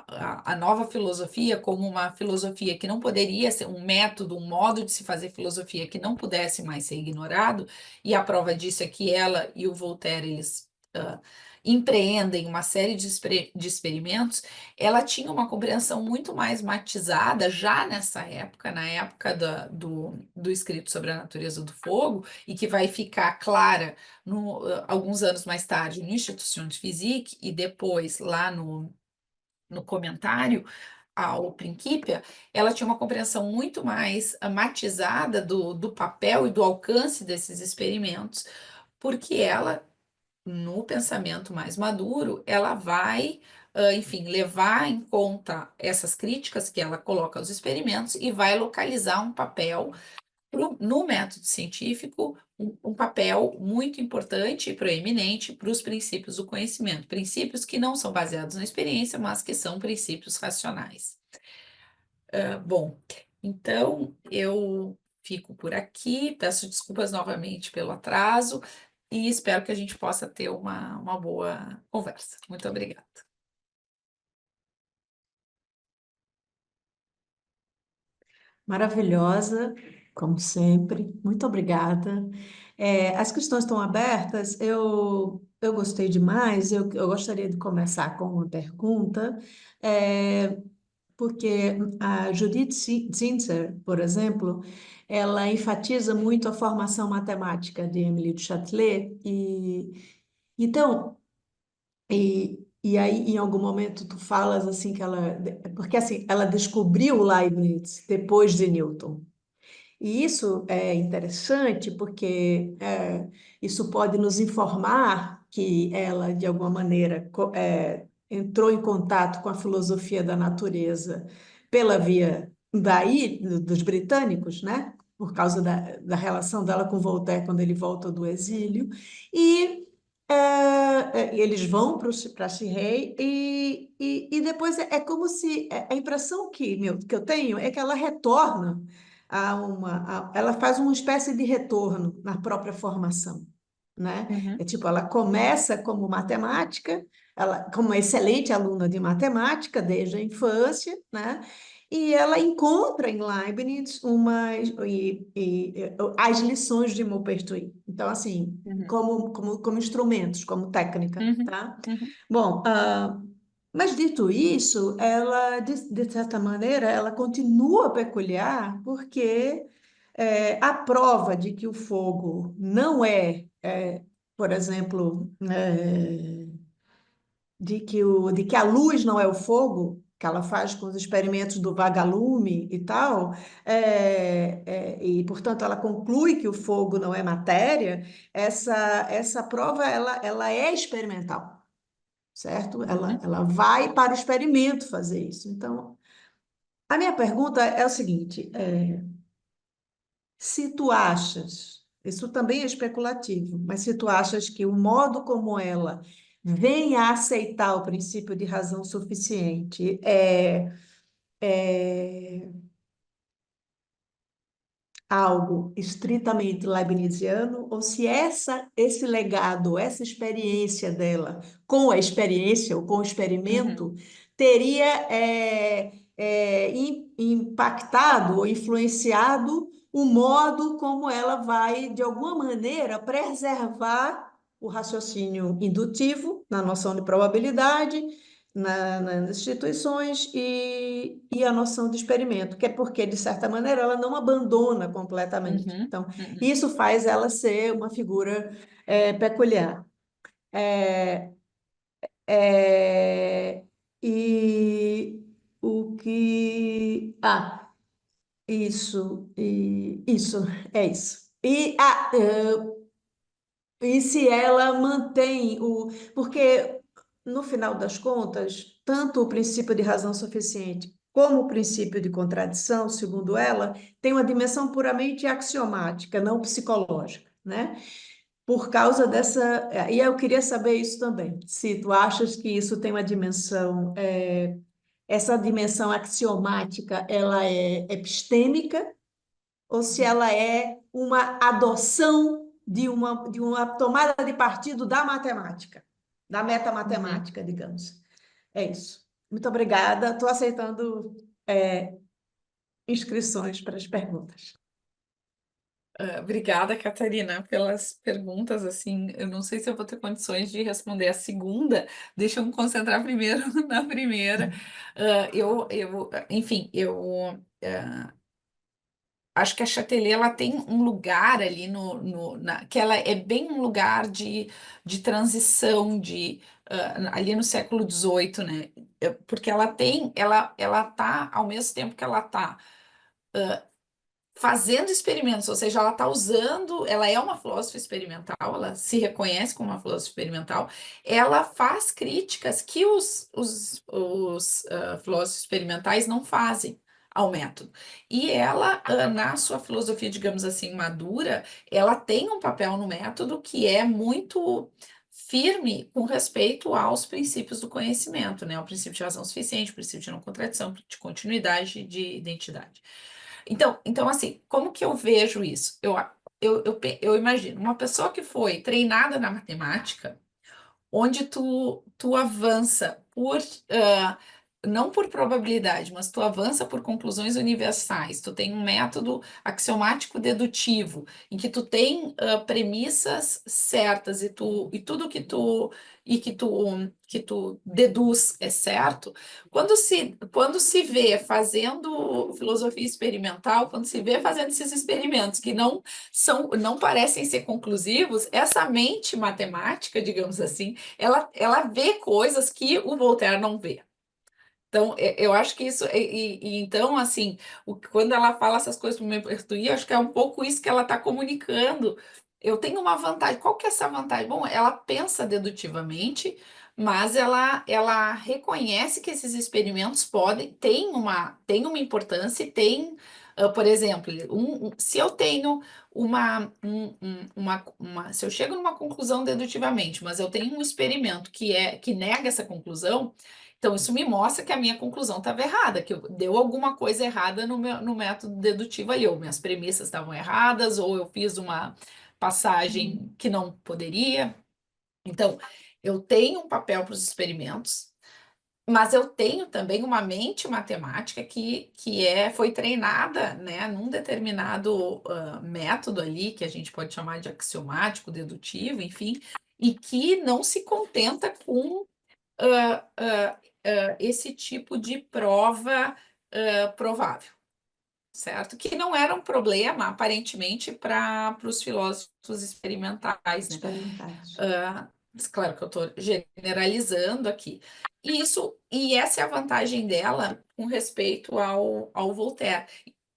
B: a nova filosofia, como uma filosofia que não poderia ser um método, um modo de se fazer filosofia que não pudesse mais ser ignorado, e a prova disso é que ela e o Voltaire, eles empreendem uma série de experimentos. Ela tinha uma compreensão muito mais matizada já nessa época, na época do escrito sobre a natureza do fogo, e que vai ficar clara alguns anos mais tarde no Institution de Physique e depois lá no comentário ao Principia, ela tinha uma compreensão muito mais matizada do papel e do alcance desses experimentos, porque ela, no pensamento mais maduro, ela vai, enfim, levar em conta essas críticas que ela coloca aos experimentos e vai localizar um papel no método científico, um papel muito importante e proeminente para os princípios do conhecimento, princípios que não são baseados na experiência, mas que são princípios racionais. Bom, então eu fico por aqui, peço desculpas novamente pelo atraso e espero que a gente possa ter uma boa conversa. Muito obrigada.
A: Maravilhosa, como sempre. Muito obrigada. As questões estão abertas. Eu gostei demais. Eu gostaria de começar com uma pergunta, é, porque a Judith Zinsser, por exemplo, ela enfatiza muito a formação matemática de Émile du Châtelet. Então, e aí, em algum momento, tu falas assim que ela. Porque assim, ela descobriu Leibniz depois de Newton. E isso é interessante porque isso pode nos informar que ela, de alguma maneira, entrou em contato com a filosofia da natureza pela via dos britânicos, né? Por causa da relação dela com Voltaire quando ele volta do exílio. E eles vão para Chirrei e depois é como se a impressão que eu tenho é que ela retorna ela faz uma espécie de retorno na própria formação, né? É
B: Uhum,
A: tipo, ela começa como matemática, ela como uma excelente aluna de matemática desde a infância, né? E ela encontra em Leibniz as lições de Maupertuis. Então, assim,
B: uhum,
A: como instrumentos, como técnica,
B: uhum,
A: tá?
B: uhum,
A: Bom, mas dito isso, ela, de certa maneira, ela continua peculiar porque a prova de que o fogo não por exemplo, de que a luz não é o fogo, que ela faz com os experimentos do vagalume e tal, e, portanto, ela conclui que o fogo não é matéria, essa prova ela é experimental, certo?
B: uhum,
A: Ela vai para o experimento fazer isso. Então, a minha pergunta é o seguinte: se tu achas, isso também é especulativo, mas se tu achas que o modo como ela vem a aceitar o princípio de razão suficiente é algo estritamente leibniziano, ou se esse legado, essa experiência dela com a experiência ou com o
B: uhum,
A: experimento teria impactado ou influenciado o modo como ela vai, de alguma maneira, preservar o raciocínio indutivo na noção de probabilidade nas instituições e a noção de experimento, que é porque, de certa maneira, ela não abandona completamente.
B: uhum,
A: Então,
B: uhum.
A: isso faz ela ser uma figura peculiar. É, é, e o que. Isso, é isso. E se ela mantém o. Porque, no final das contas, tanto o princípio de razão suficiente como o princípio de contradição, segundo ela, tem uma dimensão puramente axiomática, não psicológica, né? Por causa dessa. E eu queria saber isso também. Se tu achas que isso tem uma dimensão. Essa dimensão axiomática, ela é epistêmica ou se ela é uma adoção de uma tomada de partido da matemática, da
B: Uhum.
A: metamatemática, digamos. É isso. Muito obrigada. Estou aceitando inscrições para as perguntas.
B: Obrigada, Catarina, pelas perguntas. Assim, eu não sei se eu vou ter condições de responder a segunda. Deixa eu me concentrar primeiro na primeira. Enfim, acho que a Chatelet ela tem um lugar ali que ela é bem um lugar de transição ali no século XVIII, né? porque ela tá, ao mesmo tempo que ela tá fazendo experimentos, ou seja, ela está usando, ela é uma filósofa experimental, ela se reconhece como uma filósofa experimental, ela faz críticas que os filósofos experimentais não fazem ao método. E ela, na sua filosofia, digamos assim, madura, ela tem um papel no método que é muito firme com respeito aos princípios do conhecimento, né? O princípio de razão suficiente, o princípio de não contradição, de continuidade, de identidade. Então, assim, como que eu vejo isso? Eu imagino uma pessoa que foi treinada na matemática, onde tu avança ah, não por probabilidade, mas tu avança por conclusões universais. Tu tem um método axiomático dedutivo, em que tu tem premissas certas e tudo que tu deduz é certo. Quando se vê fazendo filosofia experimental, quando se vê fazendo esses experimentos que não parecem ser conclusivos, essa mente matemática, digamos assim, ela vê coisas que o Voltaire não vê. Então, eu acho que isso, então, assim, quando ela fala essas coisas para o meu Pertuí, acho que é um pouco isso que ela está comunicando. Eu tenho uma vantagem. Qual que é essa vantagem? Bom, ela pensa dedutivamente, mas ela reconhece que esses experimentos têm uma importância e por exemplo, se eu tenho se eu chego numa conclusão dedutivamente, mas eu tenho um experimento que nega essa conclusão, então, isso me mostra que a minha conclusão estava errada, que deu alguma coisa errada no método dedutivo ali, ou minhas premissas estavam erradas, ou eu fiz uma passagem que não poderia. Então, eu tenho um papel para os experimentos, mas eu tenho também uma mente matemática que foi treinada, né, num determinado método ali, que a gente pode chamar de axiomático, dedutivo, enfim, e que não se contenta com ah, ah, esse tipo de prova provável, certo? Que não era um problema, aparentemente, para os filósofos experimentais, né?
A: Experimentais.
B: Mas claro que eu estou generalizando aqui. E essa é a vantagem dela com respeito ao Voltaire.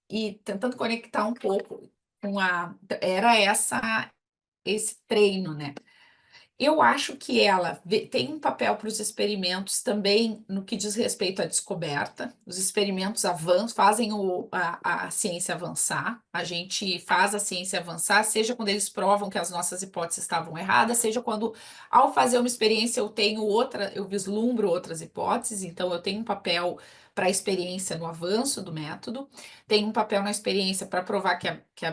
B: E tentando conectar um pouco com era esse treino, né? Eu acho que ela tem um papel para os experimentos também no que diz respeito à descoberta. Os experimentos fazem a ciência avançar. A gente faz a ciência avançar, seja quando eles provam que as nossas hipóteses estavam erradas, seja quando, ao fazer uma experiência, eu vislumbro outras hipóteses. Então, eu tenho um papel para a experiência no avanço do método, tenho um papel na experiência para provar que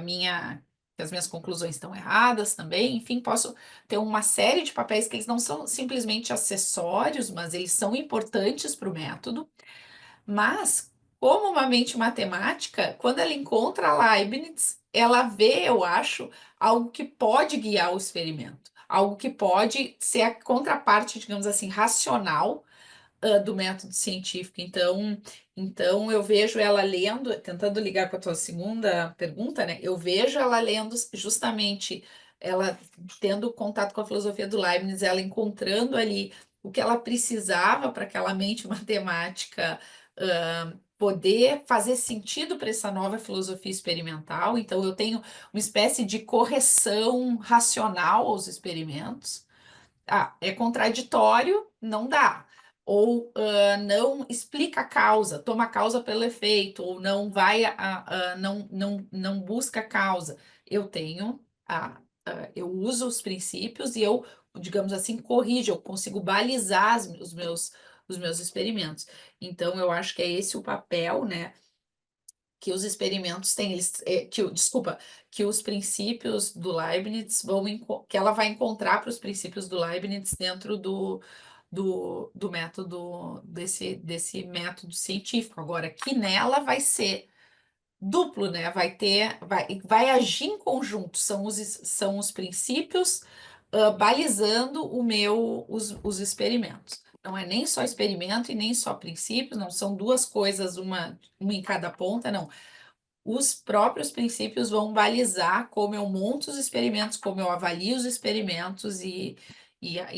B: as minhas conclusões estão erradas também. Enfim, posso ter uma série de papéis que eles não são simplesmente acessórios, mas eles são importantes para o método. Mas, como uma mente matemática, quando ela encontra Leibniz, ela vê, eu acho, algo que pode guiar o experimento, algo que pode ser a contraparte, digamos assim, racional do método científico. Então eu vejo ela lendo, tentando ligar com a tua segunda pergunta, né? Eu vejo ela lendo justamente, ela tendo contato com a filosofia do Leibniz, ela encontrando ali o que ela precisava para aquela mente matemática poder fazer sentido para essa nova filosofia experimental. Então eu tenho uma espécie de correção racional aos experimentos. É contraditório, não dá. Ou não explica a causa, toma a causa pelo efeito, ou não vai não busca a causa. Eu tenho eu uso os princípios e eu, digamos assim, corrijo, eu consigo balizar os meus experimentos. Então, eu acho que é esse o papel, né, que os experimentos têm, desculpa, que os princípios do Leibniz que ela vai encontrar para os princípios do Leibniz dentro do método, desse método científico. Agora, que nela vai ser duplo, né? Vai agir em conjunto, são os princípios balizando os experimentos. Não é nem só experimento e nem só princípios, não são duas coisas, uma em cada ponta, não. Os próprios princípios vão balizar como eu monto os experimentos, como eu avalio os experimentos, e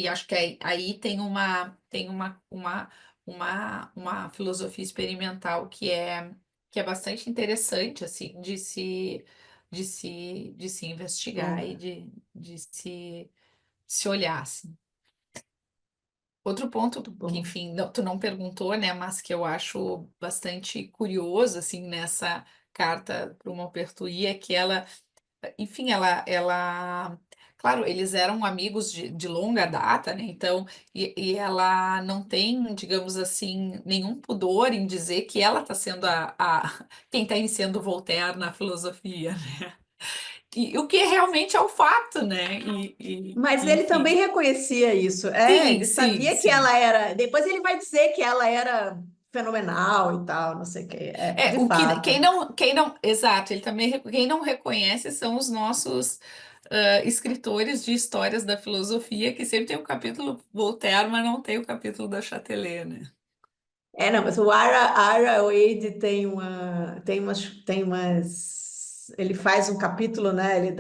B: acho que aí tem uma uma filosofia experimental que é bastante interessante, assim, de se investigar e
A: É,
B: de se olhar, assim. Outro ponto
A: muito
B: que,
A: bom.
B: enfim, tu não perguntou, né, mas que eu acho bastante curioso, assim, nessa carta para uma Pertuis, é que ela, enfim, claro, eles eram amigos de longa data, né, então, e ela não tem, digamos assim, nenhum pudor em dizer que ela está sendo quem está sendo Voltaire na filosofia, né, e o que realmente é o fato, né,
A: Mas ele também
B: enfim,
A: reconhecia isso. É,
B: sim,
A: ele
B: sim,
A: sabia que
B: sim.
A: ela era. Depois ele vai dizer que ela era fenomenal e tal, não sei o quê. É,
B: É,
A: de fato.
B: exato, ele também, quem não reconhece são os nossos escritores de histórias da filosofia, que sempre tem o capítulo Voltaire, mas não tem o capítulo da Chatelet, né?
A: É, não, mas o Ara Wade tem umas, ele faz um capítulo, né? Ele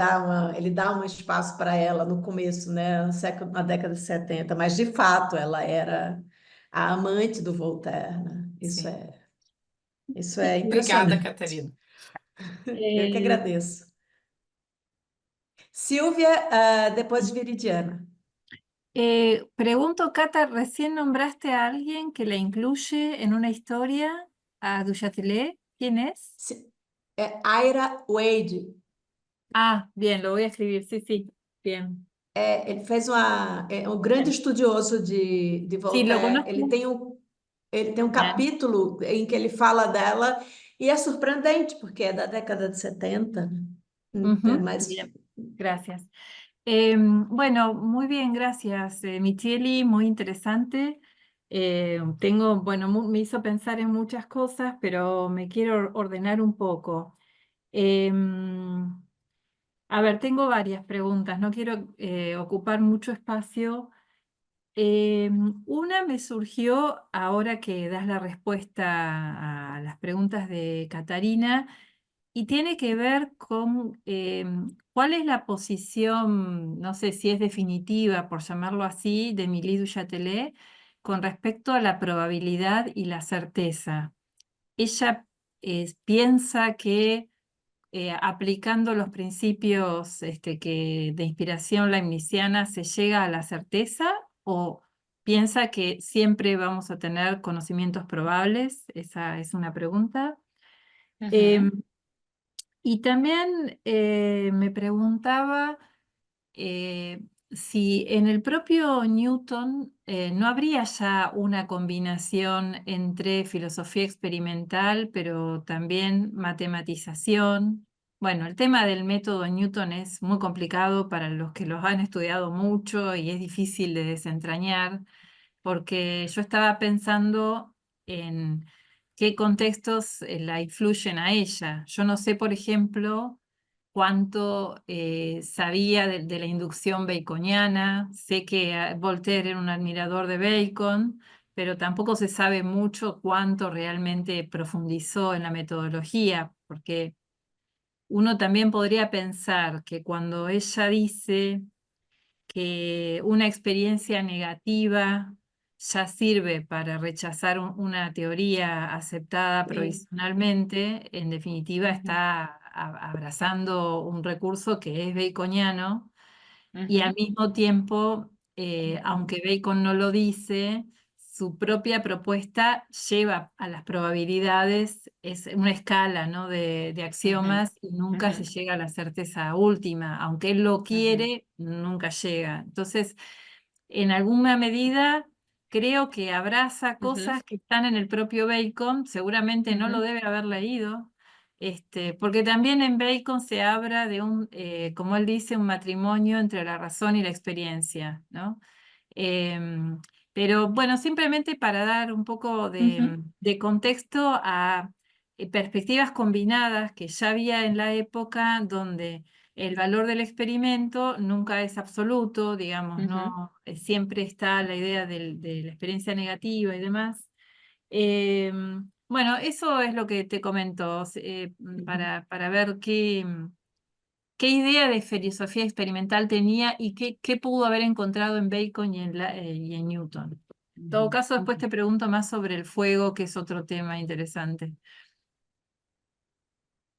A: dá um espaço para ela no começo, né? Na década de 70, mas de fato ela era a amante do Voltaire, né? Isso
B: Sim.
A: é, isso é
B: Obrigada,
A: impressionante.
B: Catarina.
A: Eu que
C: Eh,
A: agradeço. Silvia, depois de Viridiana.
C: Pregunto, Cata, recién nombraste a alguien que la incluye en una historia, a Duchatelet. ¿Quién es?
A: É Ira Wade.
C: Ah, bien, lo voy a escribir. Sí, sí, bien.
A: É um grande
C: Bien.
A: estudioso de
C: Sí, lo
A: Voltaire. Ele
C: conozco.
A: tem um, ele tem um
C: Bien.
A: capítulo em que ele fala dela e é surpreendente, porque é da década de 70, né? Então,
C: Ujú,
A: mas
C: bien, gracias. Bueno, muy bien, gracias, Micheli, muy interesante. Tengo, bueno, me hizo pensar en muchas cosas, pero me quiero ordenar un poco. Em, a ver, tengo varias preguntas, no quiero ocupar mucho espacio. Una me surgió ahora que das la respuesta a las preguntas de Catarina y tiene que ver con cuál es la posición, no sé si es definitiva, por llamarlo así, de Émilie du Châtelet con respecto a la probabilidad y la certeza. Ella piensa que aplicando los principios de inspiración leibniziana se llega a la certeza o piensa que siempre vamos a tener conocimientos probables. Esa es una pregunta.
B: Uhum,
C: Em, y también me preguntaba eh, si en el propio Newton no habría ya una combinación entre filosofía experimental, pero también matematización. Bueno, el tema del método Newton es muy complicado para los que los han estudiado mucho y es difícil de desentrañar, porque yo estaba pensando en qué contextos la influyen a ella. Yo no sé, por ejemplo, cuánto sabía de la inducción baconiana. Sé que Voltaire era un admirador de Bacon, pero tampoco se sabe mucho cuánto realmente profundizó en la metodología, porque uno también podría pensar que cuando ella dice que una experiencia negativa ya sirve para rechazar una teoría aceptada
A: sim.
C: provisionalmente, en definitiva
A: Uhum,
C: está abrazando un recurso que es baconiano y al
B: uhum,
C: mismo tiempo, aunque Bacon no lo dice, su propia propuesta lleva a las probabilidades, es una escala, ¿no? de
B: uhum,
C: axiomas y nunca se
B: uhum,
C: llega a la certeza última. Aunque él lo
B: uhum,
C: quiere, nunca llega. Entonces, en alguna medida, creo que abraza
B: uhum,
C: cosas que están en el propio Bacon, seguramente no lo
B: uhum,
C: debe haber leído, porque también en Bacon se habla de como él dice, un matrimonio entre la razón y la experiencia, ¿no? Em, pero bueno, simplemente para dar un poco
B: uhum,
C: de contexto a perspectivas combinadas que ya había en la época donde el valor del experimento nunca es absoluto, digamos,
B: uhum,
C: ¿no? Siempre está la idea de la experiencia negativa y demás. Bueno, eso es lo que te comento,
A: uhum.
C: para ver qué idea de filosofía experimental tenía y qué pudo haber encontrado en Bacon y en Newton. En todo caso, después te pregunto más sobre el fuego, que es otro tema interesante.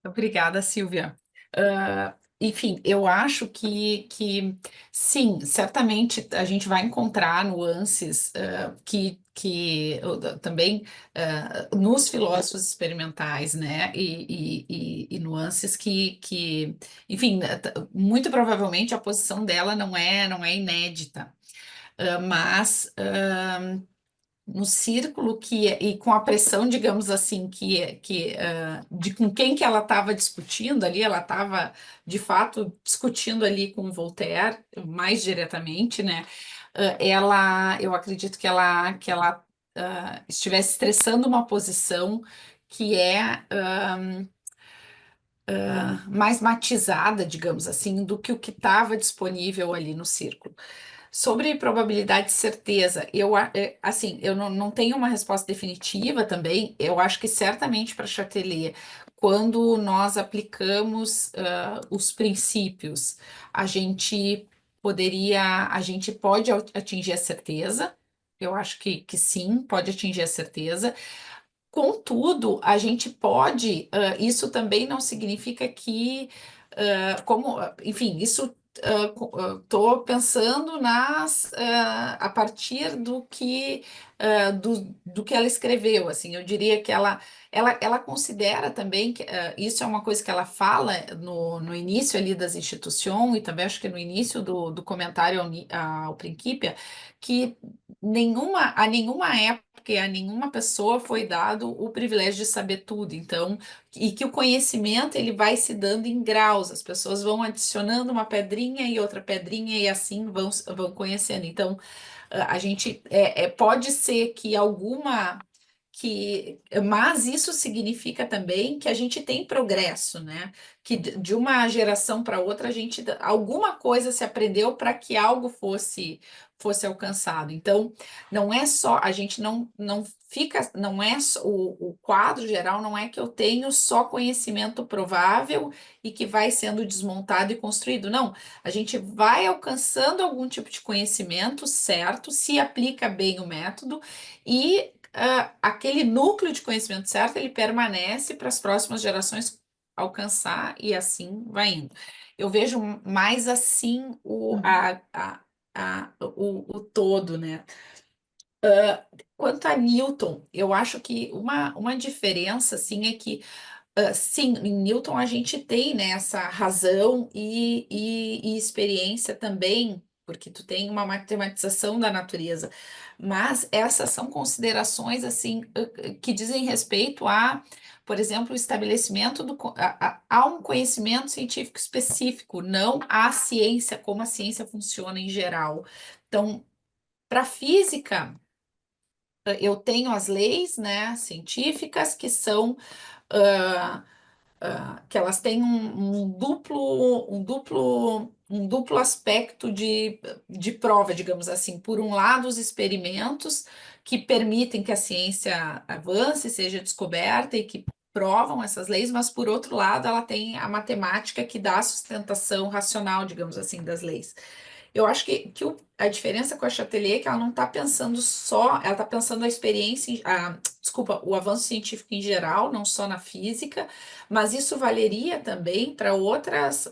B: Obrigada, Silvia. Enfim, eu acho que sim, certamente a gente vai encontrar nuances também nos filósofos experimentais, né? E nuances enfim, muito provavelmente a posição dela não é inédita. Mas no círculo e com a pressão, digamos assim, de com quem que ela estava discutindo ali, ela estava de fato discutindo ali com Voltaire mais diretamente, né? Eu acredito que ela estivesse estressando uma posição que é mais matizada, digamos assim, do que o que estava disponível ali no círculo. Sobre probabilidade de certeza, assim, eu não tenho uma resposta definitiva também. Eu acho que certamente para Chatelier, quando nós aplicamos os princípios, a gente pode atingir a certeza. Eu acho que sim, pode atingir a certeza. Contudo, a gente pode, isso também não significa que, enfim, isso estou pensando a partir do que ela escreveu, assim, eu diria que ela considera também que isso é uma coisa que ela fala no início ali das instituições e também acho que no início do comentário ao Principia, que a nenhuma época e a nenhuma pessoa foi dado o privilégio de saber tudo, então, e que o conhecimento ele vai se dando em graus, as pessoas vão adicionando uma pedrinha e outra pedrinha e assim vão conhecendo. Então, a gente pode ser que mas isso significa também que a gente tem progresso, né? Que de uma geração para outra alguma coisa se aprendeu para que algo fosse alcançado. Então, não é só a gente não fica, não é o quadro geral não é que eu tenho só conhecimento provável e que vai sendo desmontado e construído. Não, a gente vai alcançando algum tipo de conhecimento certo, se aplica bem o método e aquele núcleo de conhecimento certo, ele permanece para as próximas gerações alcançar e assim vai indo. Eu vejo mais assim o todo, né? Quanto a Newton, eu acho que uma diferença assim é que sim, em Newton a gente tem, né, essa razão e experiência também, porque tu tem uma matematização da natureza, mas essas são considerações assim que dizem respeito por exemplo, o estabelecimento a um conhecimento científico específico, não à ciência, como a ciência funciona em geral. Então, para física, eu tenho as leis, né, científicas que são que elas têm um duplo aspecto de prova, digamos assim. Por um lado, os experimentos que permitem que a ciência avance, seja descoberta e que provam essas leis, mas por outro lado, ela tem a matemática que dá a sustentação racional, digamos assim, das leis. Eu acho que a diferença com a Chatelier é que ela não está pensando só, ela está pensando a experiência, desculpa, o avanço científico em geral, não só na física, mas isso valeria também para outras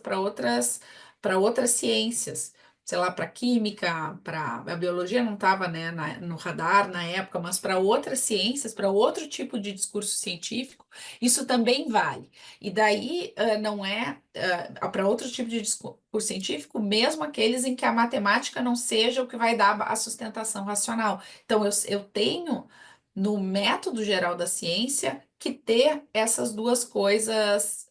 B: ciências, sei lá, para química, para a biologia não estava, né, no radar na época, mas para outras ciências, para outro tipo de discurso científico, isso também vale. E daí não é para outro tipo de discurso científico, mesmo aqueles em que a matemática não seja o que vai dar a sustentação racional. Então, eu tenho no método geral da ciência que ter essas duas coisas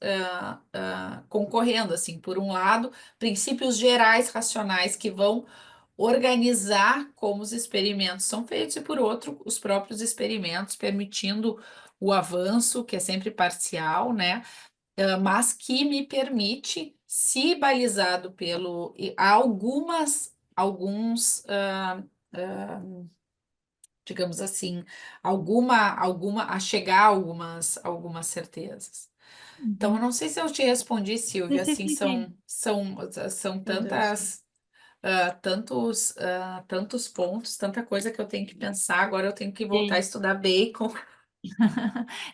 B: concorrendo, assim, por um lado, princípios gerais racionais que vão organizar como os experimentos são feitos, e por outro, os próprios experimentos permitindo o avanço, que é sempre parcial, né? Mas que me permite, se balizado digamos assim, a chegar a algumas certezas. Então, eu
C: Ujú.
B: não sei se eu te respondi,
C: Sí,
B: Silvia,
C: sí,
B: assim,
C: sí, sí.
B: são
A: Meu Deus.
B: tantas. tantos pontos, tanta coisa que eu tenho que pensar. Agora eu tenho que voltar a
C: Sí.
B: estudar bacon.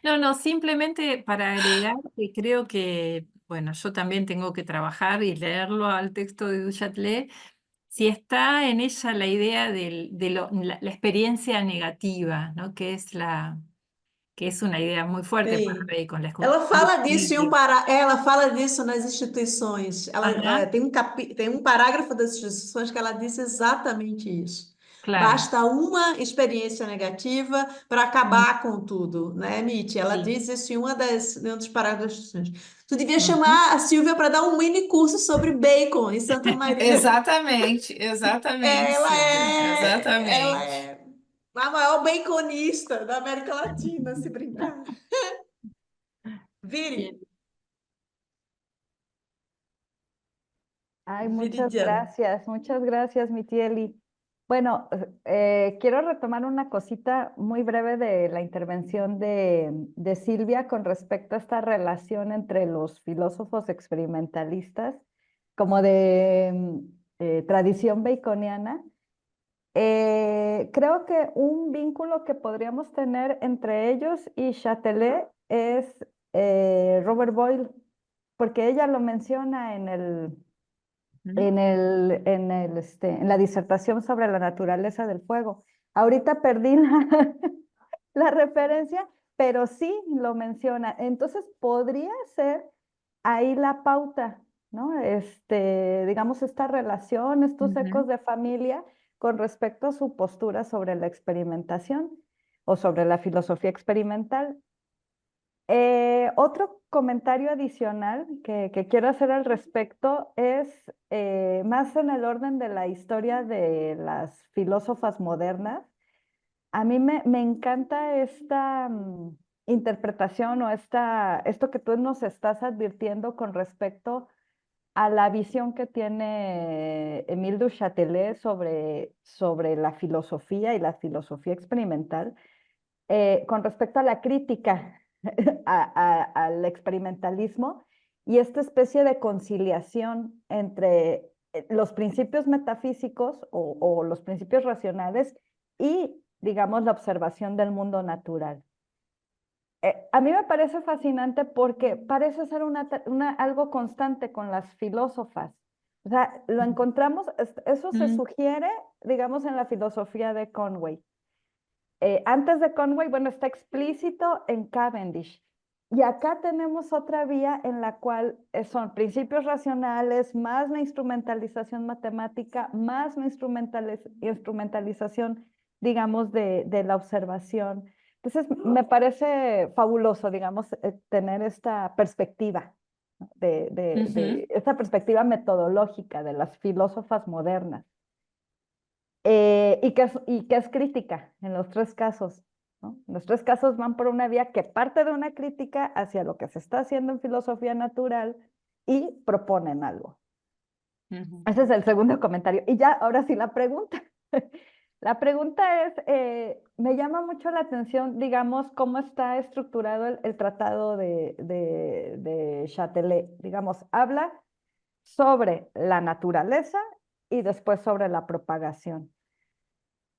C: No, no, simplemente para agregar que creo que, bueno, yo también tengo que trabajar y leerlo al texto de Duchâtelet, si está en ella la idea la experiencia negativa, ¿no? Que es una idea muy fuerte para
A: Sim.
C: Bacon,
A: Ela
C: el
A: fala disso
C: equilibrio.
A: ela fala disso nas instituições.
C: Ajá,
A: Tem um parágrafo das instituições que ela disse exatamente isso.
C: claro.
A: Basta uma experiência negativa para
C: Mm,
A: acabar com tudo, né, Mitty? Ela
C: sí.
A: diz isso em um dos parágrafos das instituições. Tu devia
C: Ujú.
A: chamar a Silvia para dar um mini curso sobre bacon em Santa Maria.
B: Exatamente, exatamente, Silvia,
A: Ela
B: exatamente.
A: é a maior baconista da América Latina, se brincar. Viri,
C: Bien.
D: Ay,
A: Viridiana.
D: muchas gracias, Mitieli. Bueno, quiero retomar una cosita muy breve de la intervención de Silvia con respecto a esta relación entre los filósofos experimentalistas, como de tradición baconiana. Creo que un vínculo que podríamos tener entre ellos y Châtelet es Robert Boyle, porque ella lo menciona en la disertación sobre la naturaleza del fuego. Ahorita perdí la referencia, pero sí lo menciona. Entonces podría ser ahí la pauta, ¿no? Digamos, esta relación, estos ecos
B: Uhum.
D: de familia con respecto a su postura sobre la experimentación o sobre la filosofía experimental. Otro comentario adicional que quiero hacer al respecto es más en el orden de la historia de las filósofas modernas. A mí me encanta esta interpretación o esto que tú nos estás advirtiendo con respecto a la visión que tiene Émile du Châtelet sobre la filosofía y la filosofía experimental con respecto a la crítica al experimentalismo y esta especie de conciliación entre los principios metafísicos o los principios racionales y, digamos, la observación del mundo natural. A mí me parece fascinante porque parece ser algo constante con las filósofas. O sea, lo encontramos, eso se sugiere, digamos, en la filosofía de Conway. Antes de Conway, bueno, está explícito en Cavendish. Y acá tenemos otra vía en la cual son principios racionales, más la instrumentalización matemática, más la instrumentalización, digamos, de la observación. Entonces, me parece fabuloso, digamos, tener esta perspectiva, ¿no? Esta perspectiva metodológica de las filósofas modernas. Y que es crítica en los tres casos, ¿no? Los tres casos van por una vía que parte de una crítica hacia lo que se está haciendo en filosofía natural y proponen algo.
B: Uhum.
D: Ese es el segundo comentario. Y ya, ahora sí, la pregunta. La pregunta es, me llama mucho la atención, digamos, cómo está estructurado el tratado de Châtelet. Digamos, habla sobre la naturaleza y después sobre la propagación.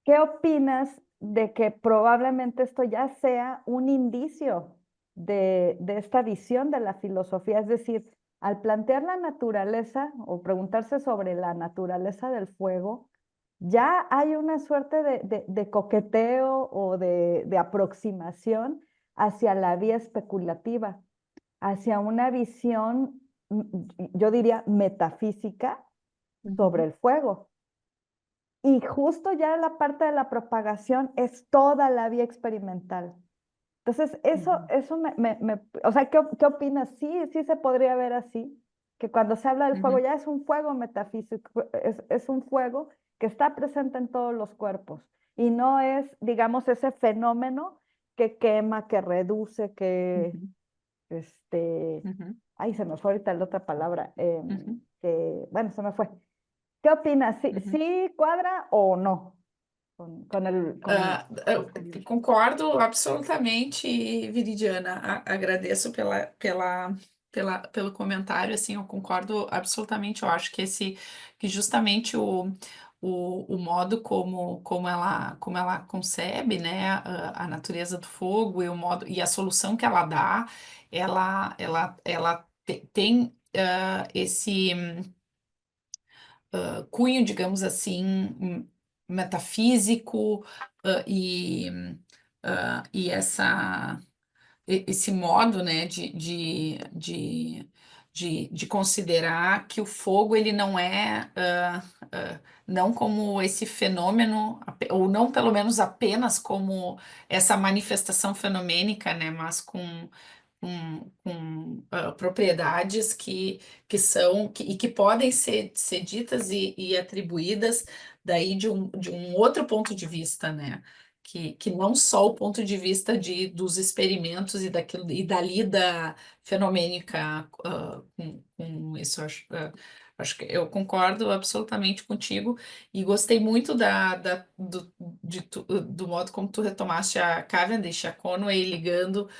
D: ¿Qué opinas de que probablemente esto ya sea un indicio de esta visión de la filosofía? Es decir, al plantear la naturaleza o preguntarse sobre la naturaleza del fuego, ya hay una suerte de coqueteo o de aproximación hacia la vía especulativa, hacia una visión, yo diría, metafísica sobre el fuego. Y justo ya la parte de la propagación es toda la vía experimental. Entonces, eso o sea, ¿qué opinas? Sí, sí se podría ver así, que cuando se habla del fuego ya es un fuego metafísico, es un fuego que está presente en todos los cuerpos y no es, digamos, ese fenómeno que quema, que reduce, que, ay, se me fue ahorita la otra palabra, bueno, se me fue. ¿Qué opinas? ¿Sí cuadra o no con el...
B: Concordo absolutamente, Viridiana. Agradeço pelo comentário, assim, eu concordo absolutamente. Eu acho que justamente o modo como ela concebe, né, a natureza do fogo e a solução que ela dá, ela tem esse cunho, digamos assim, metafísico, ah, e, e esse modo, né, de considerar que o fogo ele não é não como esse fenômeno, ou não pelo menos apenas como essa manifestação fenomênica, né, mas com propriedades que são e que podem ser ditas e atribuídas daí de um outro ponto de vista, né? Que não só o ponto de vista dos experimentos e da lida fenomênica com isso. Acho que eu concordo absolutamente contigo e gostei muito do modo como tu retomaste a Cavendish, a Conway, ligando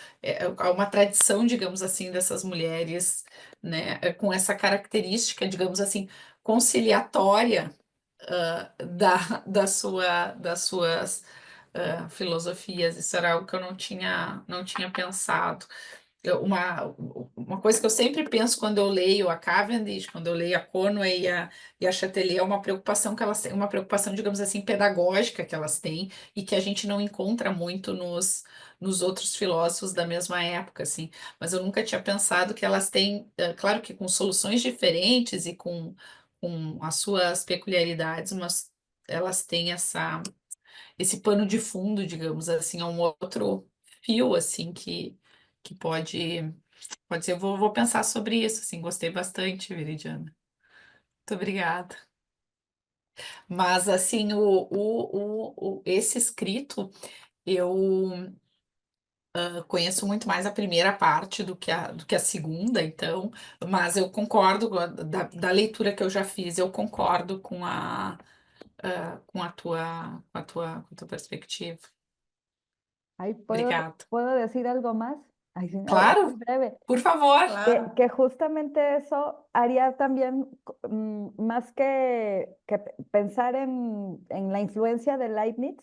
B: a uma tradição, digamos assim, dessas mulheres, né, com essa característica, digamos assim, conciliatória das suas filosofias. Isso era algo que eu não tinha pensado. Uma coisa que eu sempre penso quando eu leio a Cavendish, quando eu leio a Conway e a Chatelier, é uma preocupação que elas têm, uma preocupação, digamos assim, pedagógica que elas têm e que a gente não encontra muito nos outros filósofos da mesma época, assim. Mas eu nunca tinha pensado que elas têm, claro que com soluções diferentes e com as suas peculiaridades, mas elas têm esse pano de fundo, digamos assim, é um outro fio, assim, que pode ser. Vou pensar sobre isso, assim, gostei bastante, Viridiana. Muito obrigada. Mas, assim, esse escrito, eu conheço muito mais a primeira parte do que a segunda, então, mas eu concordo da leitura que eu já fiz, eu concordo com a tua perspectiva.
D: Ahí
B: Obrigada.
D: puedo decir algo más. Ay, sí, muy
B: Claro,
D: breve.
B: por favor.
A: Claro.
D: Que justamente eso haría también, más que pensar en la influencia de Leibniz,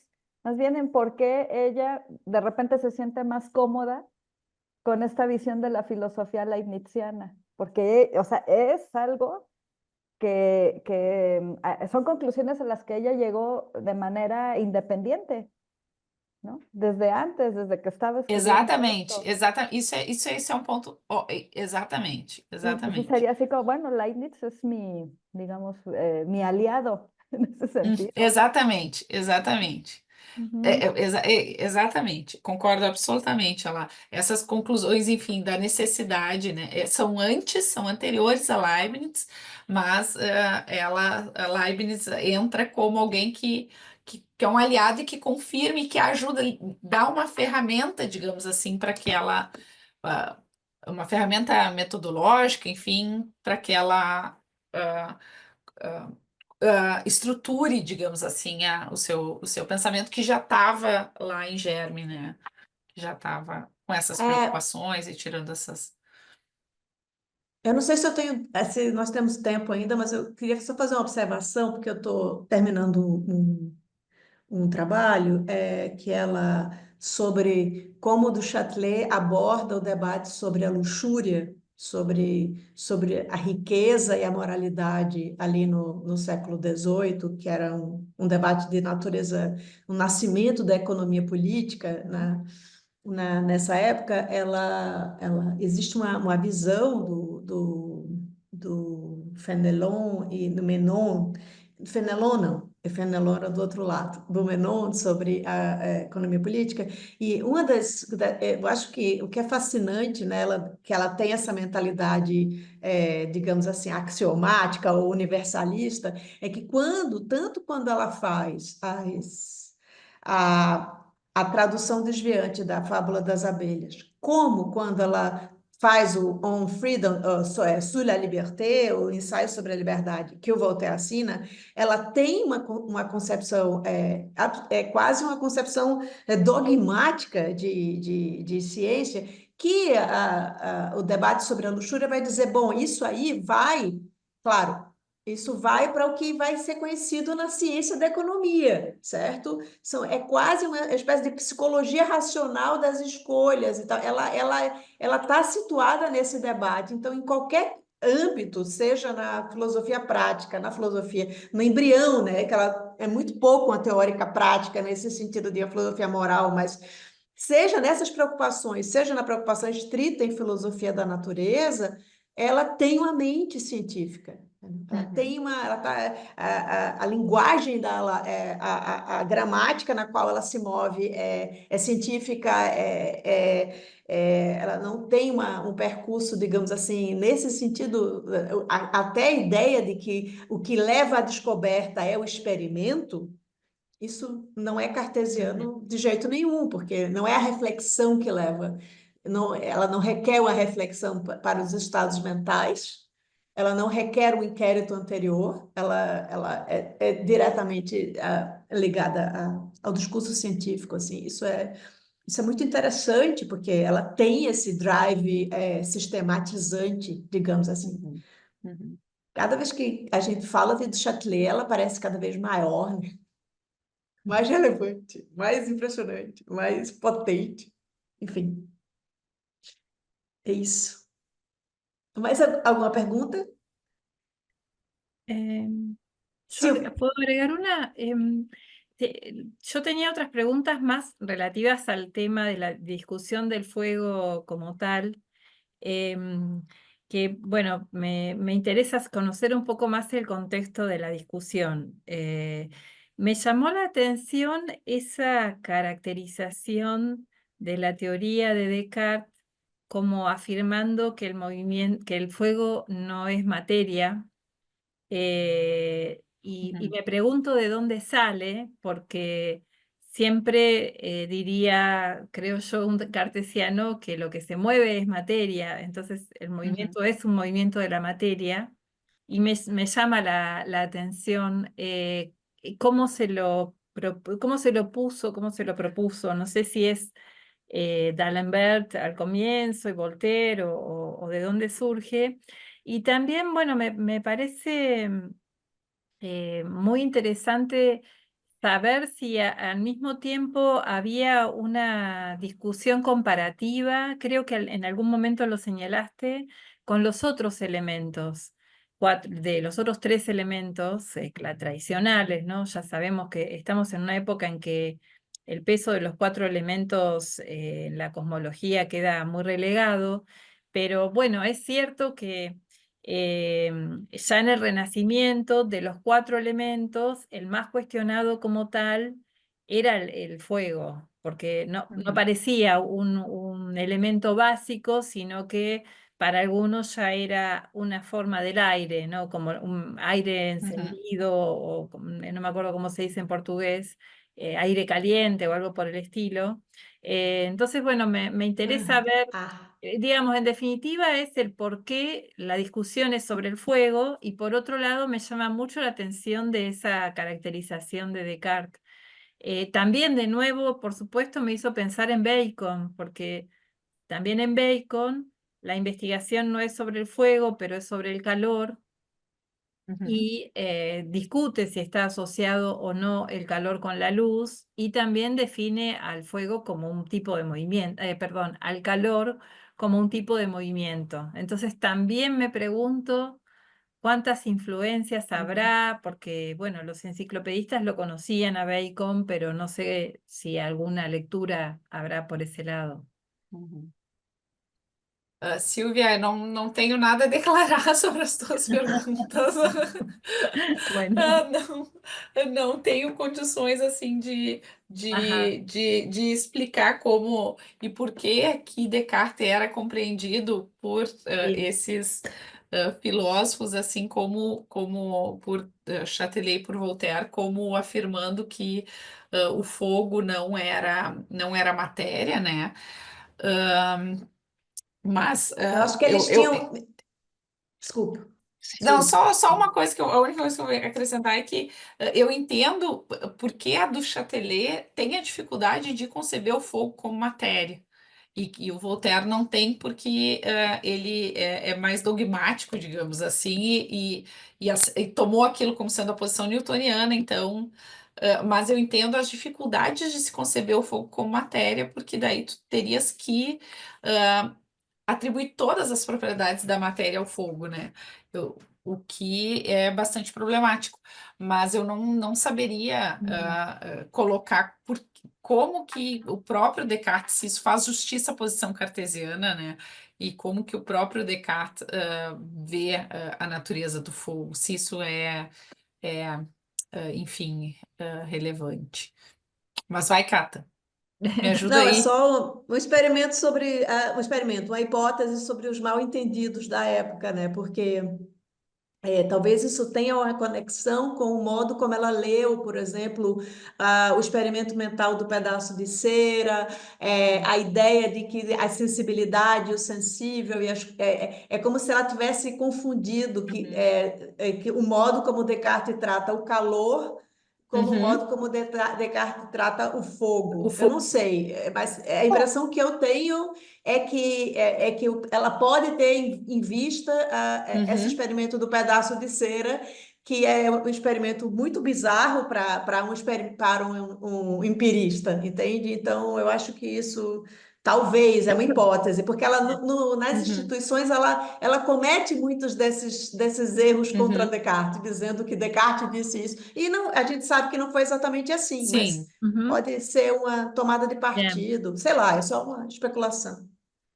D: más bien en por qué ella de repente se siente más cómoda con esta visión de la filosofía leibniziana, porque, o sea, es algo que son conclusiones a las que ella llegó de manera independiente, ¿no? Desde antes, desde que estaba escribiendo
B: Exatamente,
D: esto.
B: isso é um ponto. Exatamente,
D: Y entonces
B: exatamente.
D: sería así como, bueno, Leibniz es mi, digamos, mi aliado en ese sentido.
B: Exatamente.
D: Ujú.
B: Exatamente, concordo absolutamente, lá. Essas conclusões, enfim, da necessidade, né? São anteriores a Leibniz, mas a Leibniz entra como alguém que é um aliado e que confirma e que ajuda, dá uma ferramenta, digamos assim, para que ela, ah, uma ferramenta metodológica, enfim, para que ela ah, ah, estruture, digamos assim, o seu pensamento que já estava lá em germe, né? Que já estava com essas
A: É,
B: preocupações e tirando essas.
A: eu não sei se eu tenho, se nós temos tempo ainda, mas eu queria só fazer uma observação, porque eu estou terminando um trabalho que ela sobre como o du Châtelet aborda o debate sobre a luxúria, sobre a riqueza e a moralidade ali no século XVIII, que era um debate de natureza, um nascimento da economia política, né? Nessa época, ela existe uma visão do Fenelon e do Menon, Fenelon não, é Fenelon era do outro lado, do Menon sobre a economia política, e eu acho que o que é fascinante nela, que ela tem essa mentalidade, digamos assim, axiomática ou universalista, é que tanto quando ela faz a tradução desviante da Fábula das Abelhas, como quando ela faz o On Freedom, Sur la Liberté, o ensaio sobre a liberdade, que o Voltaire assina, ela tem uma concepção, é quase uma concepção dogmática de ciência, que o debate sobre a luxúria vai dizer, bom, isso aí vai, claro, isso vai para o que vai ser conhecido na ciência da economia, certo? É quase uma espécie de psicologia racional das escolhas e tal. Ela está situada nesse debate. Então, em qualquer âmbito, seja na filosofia prática, na filosofia, no embrião, né, que ela é muito pouco uma teórica prática nesse sentido de a filosofia moral, mas seja nessas preocupações, seja na preocupação estrita em filosofia da natureza, ela tem uma mente científica. Ela tem a linguagem dela, a gramática na qual ela se move é científica, ela não tem um percurso, digamos assim, nesse sentido, até a ideia de que o que leva à descoberta é o experimento, isso não é cartesiano de jeito nenhum, porque não é a reflexão que leva, ela não requer uma reflexão para os estados mentais, ela não requer um inquérito anterior, ela é diretamente ligada ao discurso científico, assim, isso é muito interessante, porque ela tem esse drive sistematizante, digamos assim. Cada vez que a gente fala de Chatelet, ela parece cada vez maior, né? Mais relevante, mais impressionante, mais potente. Enfim, é isso. Mais alguma pergunta?
C: Yo puedo agregar una. Yo tenía otras preguntas más relativas al tema de la discusión del fuego como tal, que, bueno, me interesa conocer un poco más el contexto de la discusión. Me llamó la atención esa caracterización de la teoría de Descartes como afirmando que que el fuego no es materia. Y me pregunto de dónde sale, porque siempre diría, creo yo, un cartesiano, que lo que se mueve es materia, entonces el movimiento es un movimiento de la materia, y me llama la atención cómo se lo puso, cómo se lo propuso. No sé si es D'Alembert al comienzo y Voltaire o de dónde surge. Y también, bueno, me parece muy interesante saber si al mismo tiempo había una discusión comparativa, creo que en algún momento lo señalaste, con los otros elementos, de los otros tres elementos tradicionales, ¿no? Ya sabemos que estamos en una época en que el peso de los cuatro elementos en la cosmología queda muy relegado, pero bueno, es cierto que ya en el Renacimiento, de los cuatro elementos, el más cuestionado como tal era el fuego, porque no parecía un elemento básico, sino que para algunos ya era una forma del aire, ¿no? Como un aire encendido, o no me acuerdo cómo se dice en portugués, aire caliente o algo por el estilo. Entonces, bueno, me interesa ver, digamos, en definitiva, es el por qué la discusión es sobre el fuego, y por otro lado me llama mucho la atención de esa caracterización de Descartes. También, de nuevo, por supuesto, me hizo pensar en Bacon, porque también en Bacon la investigación no es sobre el fuego, pero es sobre el calor, y discute si está asociado o no el calor con la luz, y también define al fuego como un tipo de movimiento, perdón, al calor como un tipo de movimiento. Entonces también me pregunto cuántas influencias habrá, porque bueno, los enciclopedistas lo conocían a Bacon, pero no sé si alguna lectura habrá por esse lado.
B: Silvia, eu não tenho nada a declarar sobre as tuas perguntas.
C: Bueno,
B: Eu não tenho condições assim de explicar como e por que Descartes era compreendido por esses filósofos, assim como por Chatelet e por Voltaire, como afirmando que o fogo não era matéria, né? Mas
A: Eu acho que eles tinham. Desculpa,
B: não,
A: Silvia.
B: só uma coisa a única coisa que eu ia acrescentar é que eu entendo por que a do Chatelet tem a dificuldade de conceber o fogo como matéria. E o Voltaire não tem porque ele é mais dogmático, digamos assim, e tomou aquilo como sendo a posição newtoniana, então, mas eu entendo as dificuldades de se conceber o fogo como matéria, porque daí tu terias que atribuir todas as propriedades da matéria ao fogo, né? O que é bastante problemático. Mas eu não saberia colocar como que o próprio Descartes, se isso faz justiça à posição cartesiana, né? E como que o próprio Descartes vê a natureza do fogo, se isso enfim, relevante. Mas vai, Cata, me ajuda
A: Não, é
B: aí.
A: só um experimento sobre um experimento, uma hipótese sobre os mal-entendidos da época, né? Porque talvez isso tenha uma conexão com o modo como ela leu, por exemplo, o experimento mental do pedaço de cera, a ideia de que a sensibilidade, o sensível, é como se ela tivesse confundido que o modo como Descartes trata o calor como o
B: Uhum.
A: modo como Descartes trata o
B: O
A: fogo. Eu não
B: fogo.
A: sei, mas a impressão que eu tenho é que ela pode ter em vista esse
B: Uhum.
A: experimento do pedaço de cera, que é um experimento muito bizarro para um empirista, entende? Então, eu acho que isso talvez é uma hipótese, porque ela nas
B: Uhum.
A: instituições ela comete muitos desses erros contra
B: Uhum.
A: Descartes, dizendo que Descartes disse isso. E não, a gente sabe que não foi exatamente assim, mas
B: Sim.
C: Ujú.
A: pode ser uma tomada de
C: Bien,
A: partido, sei lá, é só uma especulação.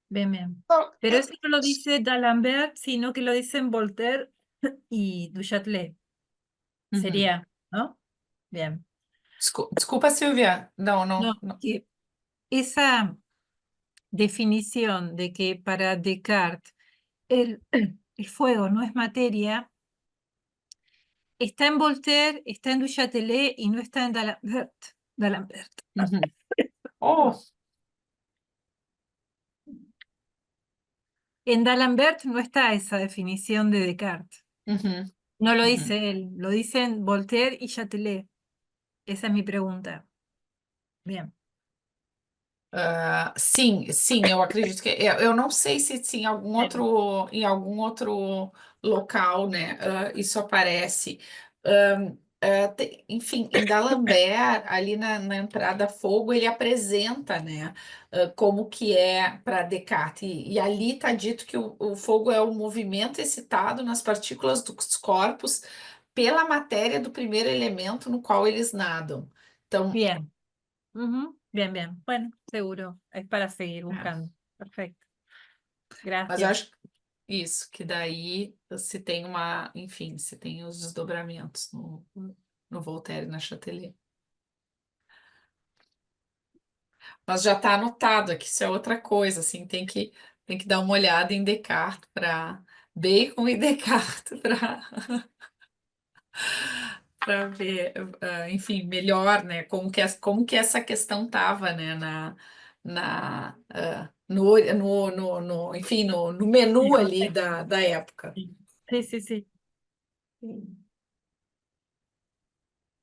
C: bien, bien.
B: Bom,
C: Pero eso no lo dice D'Alembert, sino que lo dicen Voltaire y Duchâtelet.
B: Uhum.
C: Sería, ¿no? Bien.
B: Desculpa, Silvia. Não,
C: No,
B: não, não.
C: que esa definición de que para Descartes el, el fuego no es materia, está en Voltaire, está en Duchâtelet y no está en D'Alembert. D'Alembert.
B: Uhum. Oh,
C: En D'Alembert no está esa definición de Descartes.
B: uhum.
C: No lo
B: Uhum.
C: dice él, lo dicen Voltaire y Châtelet. Esa es mi pregunta. Bien.
B: Sim, sim, eu acredito que eu não sei se
C: Bien.
B: em algum outro local, né, isso aparece. Enfim, em D'Alembert, ali na entrada Fogo, ele apresenta, né, como que é para Descartes. E ali está dito que o fogo é o movimento excitado nas partículas dos corpos pela matéria do primeiro elemento no qual eles nadam. Então,
C: Bien. Ujú. Bien, bien. Bueno, seguro. Es para seguir
B: é,
C: buscando. Perfecto.
B: mas eu
C: Gracias.
B: acho isso, que daí se tem enfim, se tem os desdobramentos no Voltaire e na Chatelet. Mas já está anotado aqui, isso é outra coisa, assim, tem que dar uma olhada em Descartes para Bacon e Descartes para ver, enfim, melhor, né, como que essa questão estava, né, enfim, no
C: El
B: menu ali
C: contexto.
B: da época.
C: Sí, sí, sí.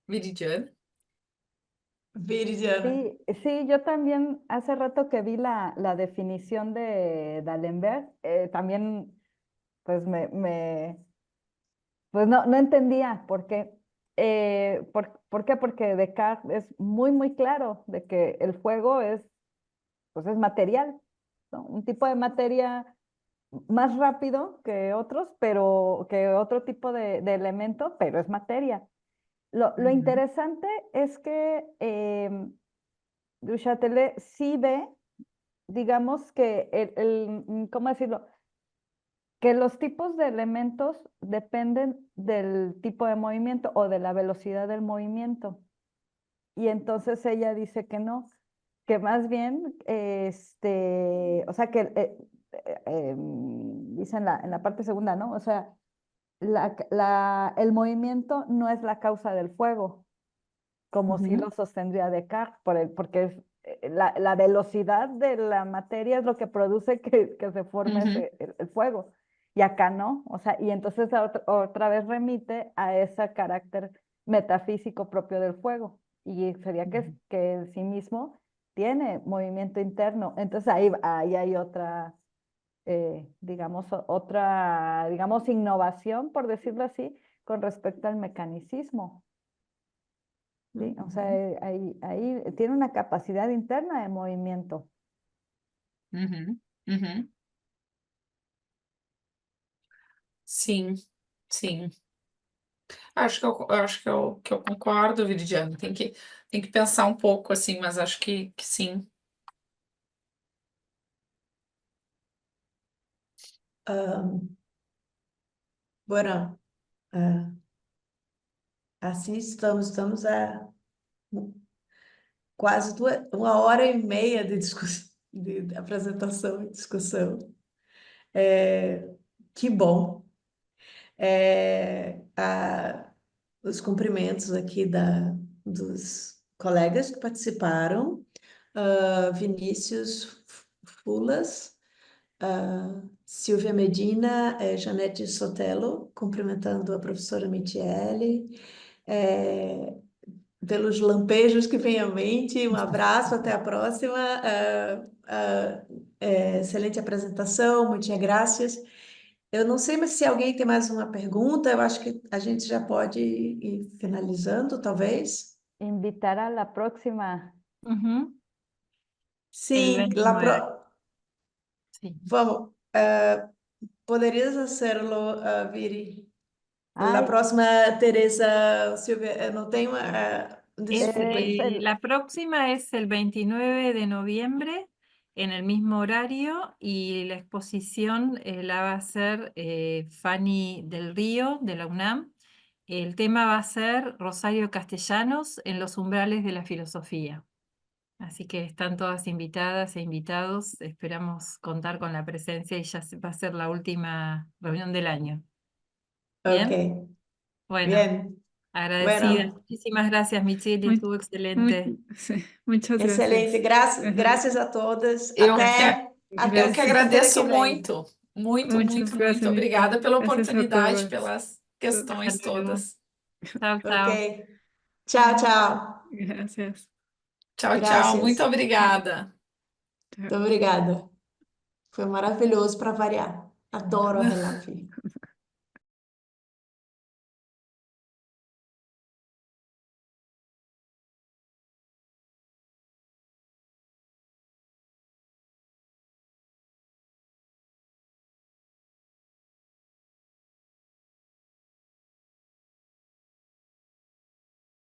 B: Viridiana?
A: Veridiana.
D: Sí, sí, yo también hace rato que vi la definición de D'Alembert, también pues pues no entendía por qué. ¿Por qué? Porque Descartes es muy, muy claro de que el fuego pues es material, ¿no? Un tipo de materia más rápido que otros, pero que otro tipo de elemento, pero es materia. Lo
B: Uhum.
D: interesante es que Duchâtelet sí ve, digamos que ¿cómo decirlo? Que los tipos de elementos dependen del tipo de movimiento o de la velocidad del movimiento. Y entonces ella dice que no, que más bien, o sea, que dice en la parte segunda, ¿no? O sea, el movimiento no es la causa del fuego, como sí
B: Ujú.
D: lo sostendría Descartes, porque la velocidad de la materia es lo que produce que se forme
B: Ujú.
D: el fuego. Y acá no, o sea, y entonces otra vez remite a ese carácter metafísico propio del fuego. Y sería que en sí mismo tiene movimiento interno. Entonces ahí hay otra, digamos, innovación, por decirlo así, con respecto al mecanicismo. ¿Sí? O sea, ahí tiene una capacidad interna de movimiento.
B: Uhum, uhum. Sim, sim. Acho que eu concordo, Viridiana. Tem que pensar um pouco assim, mas acho que sim.
A: Bueno, ah, assim estamos há quase 1 hora e meia de discussão, de apresentação e discussão. Que bom. Os cumprimentos aqui dos colegas que participaram, Vinícius Fulas, Silvia Medina, Janete Sotelo, cumprimentando a professora Michele, pelos lampejos que vêm à mente, um abraço, até a próxima, excelente apresentação, muitas graças. Eu não sei, mas se alguém tem mais uma pergunta, eu acho que a gente já pode ir finalizando, talvez.
D: Invitar a la próxima.
C: Ujú.
A: Sim,
C: El 29. Sí.
A: vamos. Poderias hacerlo, Viri? La
D: Ay,
A: próxima, Teresa, Silvia, no tengo, desculpe.
C: La próxima es el 29 de noviembre en el mismo horario y la exposición la va a hacer Fanny del Río de la UNAM. El tema va a ser Rosario Castellanos en los umbrales de la filosofía. Así que están todas invitadas e invitados. Esperamos contar con la presencia y ya va a ser la última reunión del año. ¿Bien?
A: Ok,
C: Bueno,
A: bien.
C: agradecida.
A: Bueno,
C: Muchísimas gracias, Michelle.
E: Muy-
C: Estuvo excelente.
E: Sí, muchas
A: excelente.
E: gracias. Ajá.
A: Graças a todas.
B: Eu que,
A: Até
B: eu que
E: Gracias.
A: quinta-feira que
B: agradeço
A: vem.
B: muito, muito,
E: Muchas
B: muito,
E: gracias,
B: muito
E: Michelle.
B: obrigada pela
E: Gracias a
B: oportunidade,
E: todos.
B: pelas questões
C: Hasta luego.
B: todas.
C: Chao, chao.
A: Ok. Tchau, tchau.
E: Gracias.
B: Tchau, tchau. Muito
A: Graças.
B: obrigada.
E: Chao.
A: Muito obrigada. Foi maravilhoso para variar. Adoro a Relafi.